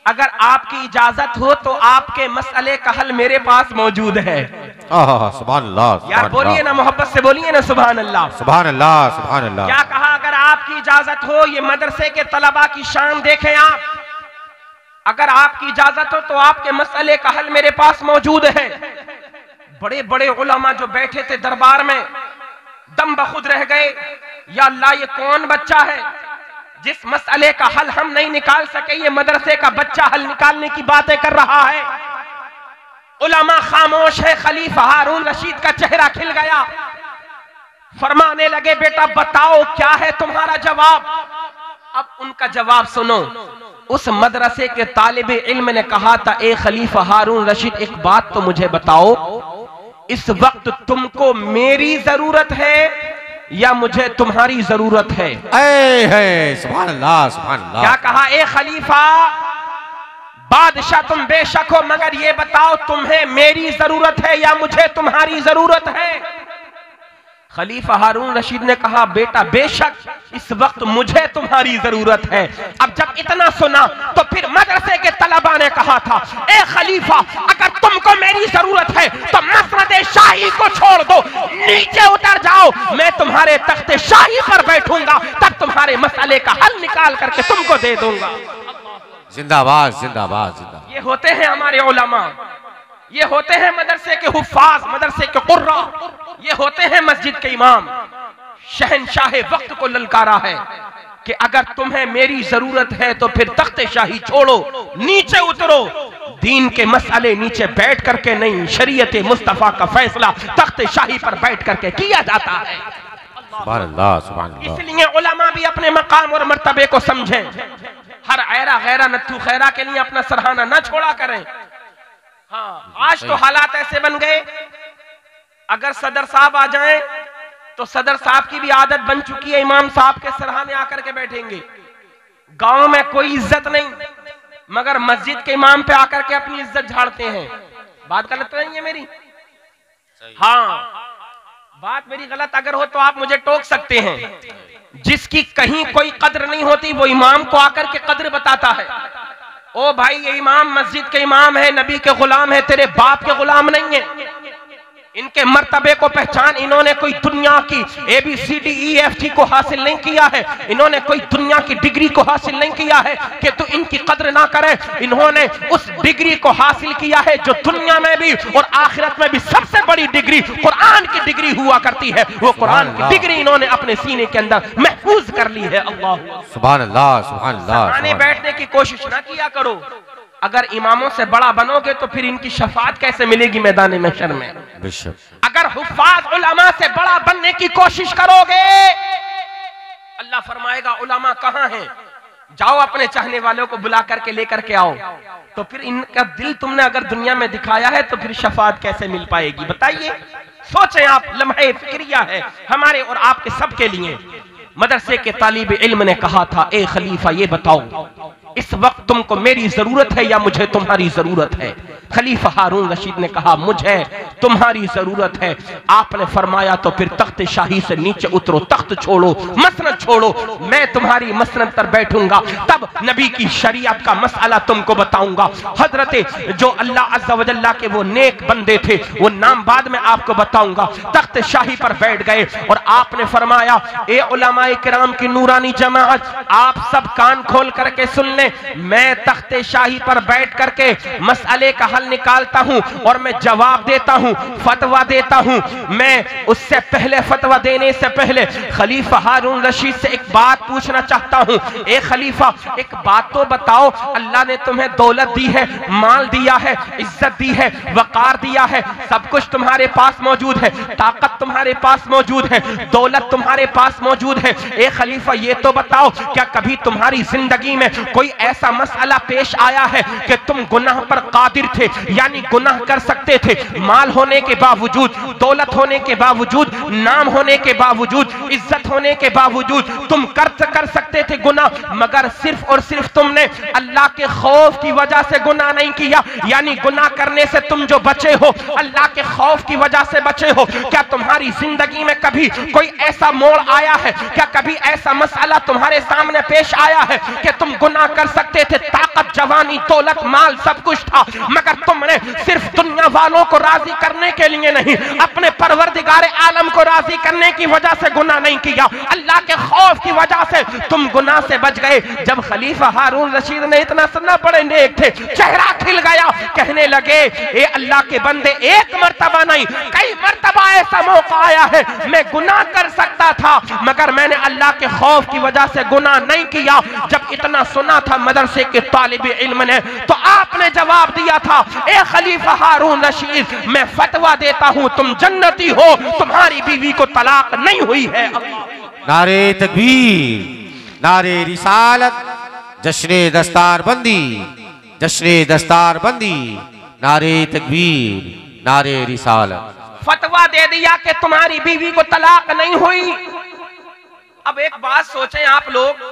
अगर आपकी इजाजत हो तो आपके मसले का हल मेरे पास मौजूद है। सुभान अल्लाह। यार बोलिए ना, मोहब्बत से बोलिए ना सुभान अल्लाह, सुभान अल्लाह, सुभान अल्लाह। क्या कहा, अगर आपकी इजाजत हो, ये मदरसे के तलबा की शान देखें आप, अगर आपकी इजाजत हो तो आपके मसले का हल मेरे पास मौजूद है। बड़े बड़े उलमा जो बैठे थे दरबार में दम बखुद रह गए, या अल्लाह ये कौन बच्चा है जिस मसले का हल हम नहीं निकाल सके, ये मदरसे का बच्चा हल निकालने की बातें कर रहा है। उलमा खामोश है। खलीफा हारून रशीद का चेहरा खिल गया, फरमाने लगे, बेटा बताओ क्या है तुम्हारा जवाब। अब उनका जवाब सुनो। उस मदरसे के तालिब इल्म ने कहा था, ए खलीफा हारून रशीद, एक बात तो मुझे बताओ, इस वक्त तुमको मेरी जरूरत है या मुझे तुम्हारी जरूरत है? सुभान अल्लाह, सुभान अल्लाह। क्या कहा, ए खलीफा बादशाह तुम बेशक हो, मगर ये बताओ तुम्हें मेरी जरूरत है या मुझे तुम्हारी जरूरत है? खलीफा हारून रशीद ने कहा, बेटा बेशक इस वक्त मुझे तुम्हारी जरूरत है। अब जब इतना सुना तो फिर मदरसे के तलबा ने कहा था, ए खलीफा अगर तुमको मेरी जरूरत है तो मसनद शाही को छोड़ दो, नीचे उतर जाओ, मैं तुम्हारे तख्ते शाही पर बैठूंगा, तब तुम्हारे मसले का हल निकाल करके तुमको दे दूंगा। जिंदाबाद, जिंदाबाद, जिंदाबाद। ये होते हैं हमारे उलमा, ये होते हैं मदरसे के हुफ्फाज, मदरसे के कुर्रा, ये होते हैं मस्जिद के इमाम। शहनशाह वक्त को ललकारा है कि अगर तुम्हें मेरी जरूरत है तो फिर तख्ते शाही छोड़ो, नीचे उतरो। दीन के मसले नीचे बैठ करके नहीं, शरीयत मुस्तफा का फैसला तख्ते शाही पर बैठ करके किया जाता है। सुभान अल्लाह, सुभान अल्लाह। इसलिए उलमा भी अपने मकाम और मर्तबे को समझें, हर ऐरा गैरा नत्थु खैरा के लिए अपना सराहना न छोड़ा करें। हाँ, आज तो हालात ऐसे बन गए, अगर सदर साहब आ जाएं तो सदर साहब की भी आदत बन चुकी है, इमाम साहब के सरहाने आकर के बैठेंगे। गांव में कोई इज्जत नहीं, मगर मस्जिद के इमाम पे आकर के अपनी इज्जत झाड़ते हैं। बात गलत तो नहीं है मेरी? हाँ, बात मेरी गलत अगर हो तो आप मुझे टोक सकते हैं। जिसकी कहीं कोई कद्र नहीं होती वो इमाम को आकर के कद्र बताता है। ओ भाई, ये इमाम मस्जिद के इमाम है, नबी के गुलाम है, तेरे बाप के गुलाम नहीं है। इनके मर्तबे को पहचान। इन्होंने कोई दुनिया की ABCDEFG को हासिल नहीं किया है, इन्होंने कोई दुनिया की डिग्री को हासिल नहीं किया है कि तू इनकी कद्र ना करे। इन्होंने उस डिग्री को हासिल किया है जो दुनिया में भी और आखिरत में भी सबसे बड़ी डिग्री कुरान की डिग्री हुआ करती है। वो कुरान की डिग्री इन्होंने अपने सीने के अंदर महफूज कर ली है। अल्लाह सुभान अल्लाह, सुभान अल्लाह। आने बैठने की कोशिश ना किया करो। अगर इमामों से बड़ा बनोगे तो फिर इनकी शफाअत कैसे मिलेगी मैदान महशर में? अगर हुफ्फाज उलमा से बड़ा बनने की कोशिश करोगे, अल्लाह फरमाएगा उलमा कहाँ हैं, जाओ अपने चाहने वालों को बुला करके लेकर के आओ। तो फिर इनका दिल तुमने अगर दुनिया में दिखाया है तो फिर शफाअत कैसे मिल पाएगी? बताइए, सोचें आप। लम्हे फिक्रिया है हमारे और आपके सबके लिए। मदरसे के तालिब इल्म ने कहा था, ए खलीफा ये बताओ इस वक्त तुमको मेरी जरूरत है या मुझे तुम्हारी जरूरत है? खलीफा हारून रशीद ने कहा मुझे तुम्हारी जरूरत है। आपने फरमाया तो फिर तख्त शाही से नीचे उतरो, तख्त छोड़ो, मसनद छोड़ो, मैं तुम्हारी मसनद पर बैठूंगा, तब नबी की शरीयत का मसला तुमको बताऊंगा। हजरत जो अल्लाह अज़्ज़ा व जल्ला के वो नेक बंदे थे, वो नाम बाद में आपको बताऊंगा। तख्त शाही पर बैठ गए और आपने फरमाया, ए उलमाए किराम की नूरानी जमाअत, आप सब कान खोल करके सुन ले, मैं तख्त शाही पर बैठ करके मसले का हल निकालता हूं और मैं जवाब देता हूं, फतवा देता हूं। मैं उससे पहले, फतवा देने से पहले खलीफा हारून रशीद से एक बात पूछना चाहता हूं। ए खलीफा, एक बात तो बताओ, अल्लाह ने तुम्हें दौलत दी है, माल दिया है, इज्जत दी है, वकार दिया है, सब कुछ तुम्हारे पास मौजूद है, ताकत तुम्हारे पास मौजूद है, दौलत तुम्हारे पास मौजूद है। ए खलीफा ये तो बताओ, क्या कभी तुम्हारी जिंदगी में कोई ऐसा मसला पेश आया है कि तुम गुनाह पर कादिर थे, यानी गुनाह कर सकते थे, माल होने के बावजूद, दौलत होने के बावजूद, नाम होने के बावजूद, इज्जत होने के बावजूद तुम कर सकते थे गुनाह, मगर सिर्फ और सिर्फ तुमने अल्लाह के खौफ की वजह से गुनाह नहीं किया, यानी गुनाह करने से तुम जो बचे हो अल्लाह के खौफ की वजह से बचे हो। क्या तुम्हारी जिंदगी में कभी कोई ऐसा मोड़ आया है, क्या कभी ऐसा मसला तुम्हारे सामने पेश आया है कि तुम गुनाह कर सकते थे, ताकत, जवानी, दौलत, माल सब कुछ था, मगर तुमने सिर्फ दुनिया वालों को राजी करने के लिए नहीं, अपने परवरदिगार आलम को राजी करने की वजह से गुनाह नहीं किया, अल्लाह के खौफ की वजह से तुम गुनाह से बच गए। जब खलीफा हारून रशीद ने इतना सुनना, बड़े नेक थे, चेहरा खिल गया, कहने लगे, ए अल्लाह के बंदे, एक मर्तबा नहीं कई मर्तबा ऐसा मौका आया है, मैं गुनाह कर सकता था, मगर मैंने अल्लाह के खौफ की वजह से गुनाह नहीं किया। जब इतना सुना था मदरसे के तालिब इल्म ने, तो आपने जवाब दिया था, ए खलीफा हारून रशीद, मैं फतवा देता हूं, तुम जन्नती हो, तुम्हारी बीवी को तलाक नहीं हुई है। नारे तकबीर, नारे रिसालत, जश्ने दस्तार बंदी, जश्ने दस्तार बंदी, नारे तकबीर, नारे रिसालत। फतवा दे दिया कि तुम्हारी बीवी को तलाक नहीं हुई। अब एक बात सोचें आप लोग,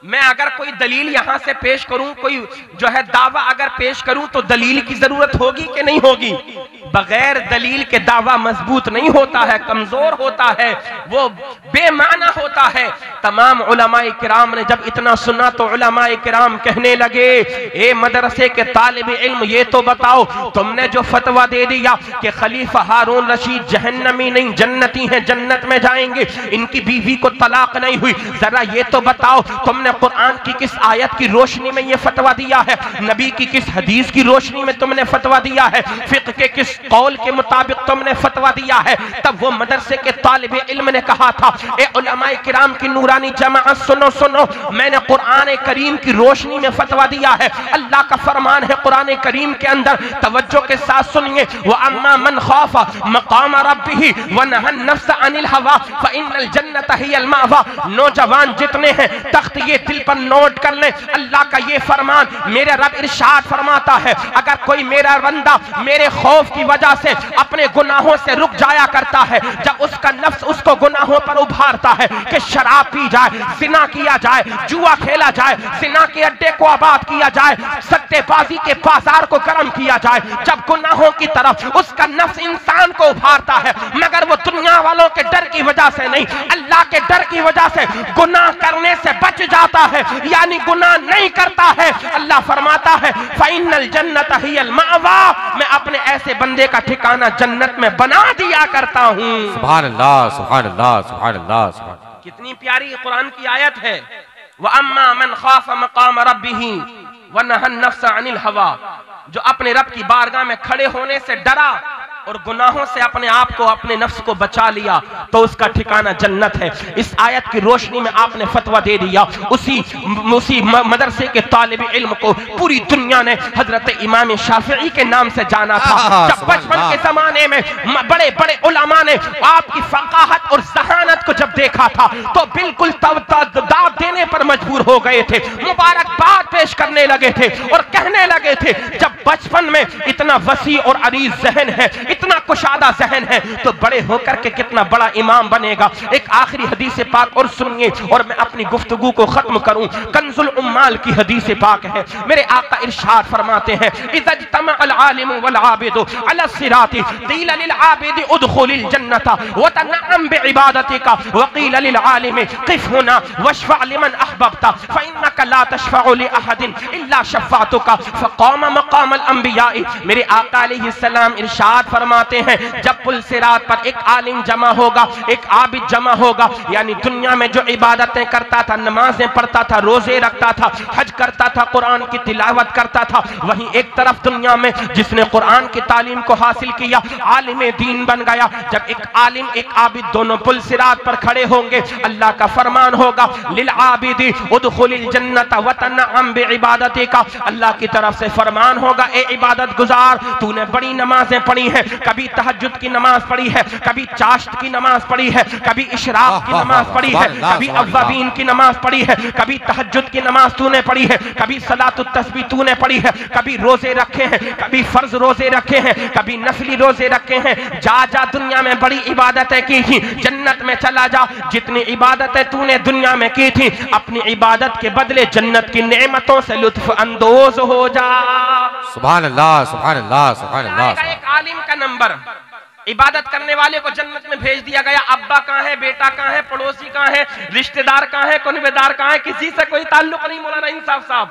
मैं अगर कोई दलील यहां से पेश करूं, कोई जो है दावा अगर पेश करूं, तो दलील की जरूरत होगी कि नहीं होगी? बगैर दलील के दावा मजबूत नहीं होता है, कमजोर होता है, वो बेमाना होता है। तमाम उलमाए किराम ने जब इतना सुना तो उलमाए किराम कहने लगे, ए मदरसे के तालिब इल्म, ये तो बताओ, तुमने जो फतवा दे दिया कि खलीफा हारून रशीद जहन्नमी नहीं जन्नती हैं, जन्नत में जाएंगे, इनकी बीवी को तलाक नहीं हुई, जरा ये तो बताओ, तुमने कुरान की किस आयत की रोशनी में ये फतवा दिया है, नबी की किस हदीस की रोशनी में तुमने फतवा दिया है, फिक्र के किस कौल के मुताबिक तुमने फतवा दिया है? तब वो मदरसे के तालिब इल्म ने कहा था, ए उलमाए किराम की नूरानी जमाअत, सुनो सुनो, मैंने कुरान करीम की रोशनी में फतवा दिया है। अल्लाह का फरमान है कुरान करीम के अंदर, तवज्जो के साथ सुनिए, व अम्मा मन खौफा मकाम रब्बिही व नहन नफ्स अनिल हवा फइन्नल जन्नत हियल मावा। नौजवान जितने हैं, तख्त ये दिल पर नोट कर ले, अल्लाह का ये फरमान, मेरे रब इरशाद फरमाता है, अगर कोई मेरा बंदा मेरे खौफ की वजह से अपने गुनाहों से रुक जाया करता है। जब उसका नफ्स उसको गुनाहों पर उभारता है कि शराब पी जाए, जिना किया जाए, जुआ खेला जाए, जिना के अड्डे को आबाद किया जाए, सट्टेबाजी के बाजार को गर्म किया जाए, जब गुनाहों की तरफ उसका नफ्स इंसान को उभारता है, मगर वो दुनिया वालों के डर की वजह से नहीं, अल्लाह के डर की वजह से गुनाह करने से बच जाता है, यानी गुनाह नहीं करता है। अल्लाह फरमाता है फ़इन्नल जन्नत हियल मावा, मैं अपने ऐसे बंदे का ठिकाना जन्नत में बना दिया करता हूँ। सुभान अल्लाह, सुभान अल्लाह, सुभान अल्लाह, सुभान। कितनी प्यारी कुरान की आयत है। व अम्मा मन खाफ मकाम रब्बिही व नहन नफ्स अनिल हवा, जो अपने रब की बारगाह में खड़े होने से डरा और गुनाहों से अपने आप को, अपने नफ्स को बचा लिया, तो उसका ठिकाना जन्नत है। इस आयत की रोशनी में आपने फतवा दे दिया। उसी मदरसे के तालिब इल्म को पूरी दुनिया ने हजरत इमाम शाफिई के नाम से जाना था। जब बचपन के जमाने में बड़े बड़े उलमा ने आपकी फकाहत और जहानत को जब देखा था तो बिल्कुल दाद देने पर मजबूर हो गए थे, मुबारकबाद पेश करने लगे थे और कहने लगे थे जब बचपन में इतना वसी और अरीज जहन है, इतना कुशादा जहन है, तो बड़े होकर के कितना बड़ा इमाम बनेगा। एक आखिरी हदीस पाक और सुनिए और मैं अपनी गुफ्तगू को खत्म करूं। कंजुल उम्माल की हदीस पाक है। मेरे आका इरशाद फरमाते हैं इज़ा इज्तमा अल आलिम वल आबिदु अला सिराती क़ील लिल आबिद उदखुलिल जन्नता व तनअम बिइबादतिका व क़ील लिल आलिम क़िफ हुना वशफ़अ लिमन अहबबता फ़इन्नका ला तशफ़अु लि अहदिन इल्ला शफ़अतुका फ़क़ाम मक़ाम अल अंबिया। मेरे आका अलैहिस्सलाम इरशाद फरमाते हैं जब पुल सिरात पर एक आलिम जमा होगा, एक आबिद जमा होगा, यानी दुनिया में जो इबादतें करता था, नमाजें पढ़ता था, रोजे रखता था, हज करता था, कुरान की तिलावत करता था, वहीं एक तरफ दुनिया में जिसने कुरान की तालीम को हासिल किया, आलिम दीन बन गया। जब एक आलिम एक आबिद दोनों पुल सिरात पर खड़े होंगे, अल्लाह का फरमान होगा लिल आबिदी उदखुलिल जन्नत व तनअम बिइबादतिका, अल्लाह की तरफ से फरमान होगा ए इबादत गुजार, तूने बड़ी नमाजें पढ़ी है, कभी तहज्जुद की नमाज पढ़ी है, कभी चाश्त की नमाज पढ़ी है, कभी इशराक की नमाज पढ़ी है, कभी अव्वाबीन की नमाज पढ़ी है, कभी तहज्जुद की नमाज तूने पढ़ी है, कभी सलातुत तस्बीह तूने पढ़ी है, कभी रोजे रखे हैं, कभी फर्ज रोजे रखे हैं, कभी नफली रोजे रखे हैं। जा जा दुनिया में बड़ी इबादतें की थी, जन्नत में चला जा, जितनी इबादतें तूने दुनिया में की थी अपनी इबादत के बदले जन्नत की नेमतों से लुत्फ अंदोज हो जा। सुभान अल्लाह, सुभान अल्लाह, सुभान अल्लाह। एक आलिम का नंबर, इबादत करने वाले को जन्नत में भेज दिया गया। अब्बा कहाँ है, बेटा कहाँ है, पड़ोसी कहाँ है, रिश्तेदार कहाँ है, कुनबेदार कहाँ है, किसी से कोई ताल्लुक नहीं। मौलाना इंसाफ साहब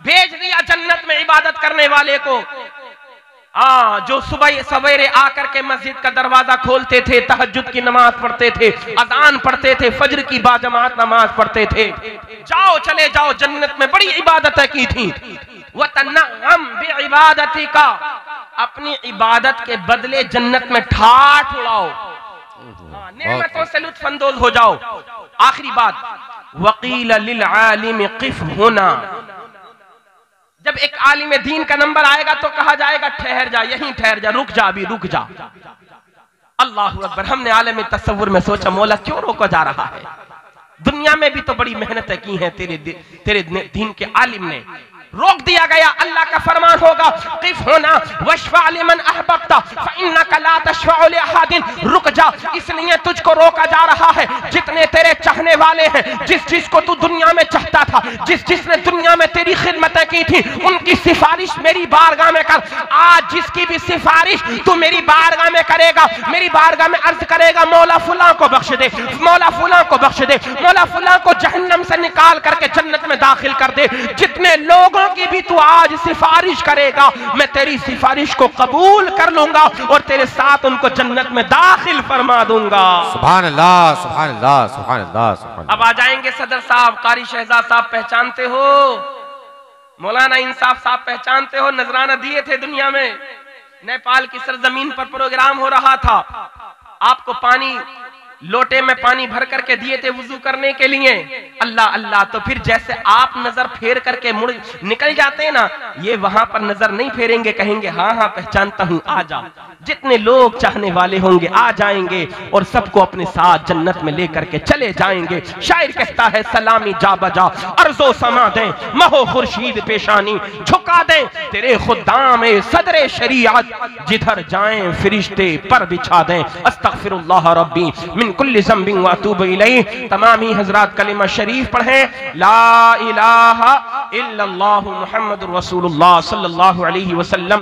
भेज दिया जन्नत में इबादत करने वाले को। जो सुबह सवेरे आकर के मस्जिद का दरवाजा खोलते थे, तहज्जुद की नमाज पढ़ते थे, अज़ान पढ़ते थे, फज्र की बाजमात नमाज पढ़ते थे। जाओ चले जाओ, जन्नत में बड़ी इबादतें की थी। व तनअम बिइबादतिका, अपनी इबादत के बदले जन्नत में ठाठ उड़ाओ, नेमतों से लुत्फ अंदोज हो जाओ। आखिरी बात, वक़ील लिल आलिम क़िफ हुना, जब एक आलिम दीन का नंबर आएगा तो कहा जाएगा ठहर जा, यहीं ठहर जा, रुक जा, अभी रुक जा। अल्लाहु अकबर। हमने आलम तसव्वुर में सोचा मौला क्यों रोका जा रहा है, दुनिया में भी तो बड़ी मेहनतें की हैं तेरे दीन के आलिम ने, रोक दिया गया। अल्लाह का फरमान होगा क़िफ होना वशफ़अ लिमन अहबब्ता फ़इन्नका ला तशफ़अु लि अहदिन, रुक जा, इसलिए तुझको रोका जा रहा है जितने तेरे चाहने वाले हैं, जिस चीज को तू दुनिया में चाहता था, जिसने दुनिया में तेरी खिदमतें की थी, उनकी सिफारिश मेरी बारगाह में कर। आज जिसकी भी सिफारिश तू मेरी बारगाह में करेगा, मेरी बारगाह में अर्ज करेगा मौला फुलां को बख्श दे, मौला फुलां को बख्श दे, मौला फुलां को जहन्नम से निकाल करके जन्नत में दाखिल कर दे। जितने लोगों की भी तू आज सिफारिश करेगा, मैं तेरी सिफारिश को कबूल कर लूंगा और तेरे साथ उनको जन्नत में दाखिल फरमा दूंगा। सुभान अल्लाह, सुभान अल्लाह, सुभान अल्लाह, सुभान। अब आ जाएंगे सदर साहब, कारी शहजाद साहब पहचानते हो, मौलाना इंसाफ साहब पहचानते हो, नजराना दिए थे दुनिया में। नेपाल की सरजमीन पर प्रोग्राम हो रहा था, आपको पानी लोटे में पानी भर करके दिए थे वुजू करने के लिए, अल्लाह अल्लाह, तो फिर जैसे आप नजर फेर करके मुड़ निकल जाते हैं ना, ये वहां पर नजर नहीं फेरेंगे, कहेंगे हाँ हाँ पहचानता हूं, आ जा। जितने लोग चाहने वाले होंगे आ जाएंगे और सबको अपने साथ जन्नत में लेकर के चले जाएंगे। शायर कहता है सलामी जा बजा अर्जो समा दे, महो खुर्शीद पेशानी झुका दे, तेरे खुदाम सदरे शरीयत, जिधर जाएं फरिश्ते पर बिछा दें। अस्तगफिरुल्लाह रब्बी मिन कुल्लि ज़ंबिन व अतूबु इलैह। तमाम ही हजरात कलिमा शरीफ पढ़ें, ला इलाहा इल्लल्लाहु मुहम्मदुर रसूलुल्लाह सल्लल्लाहु अलैहि वसल्लम।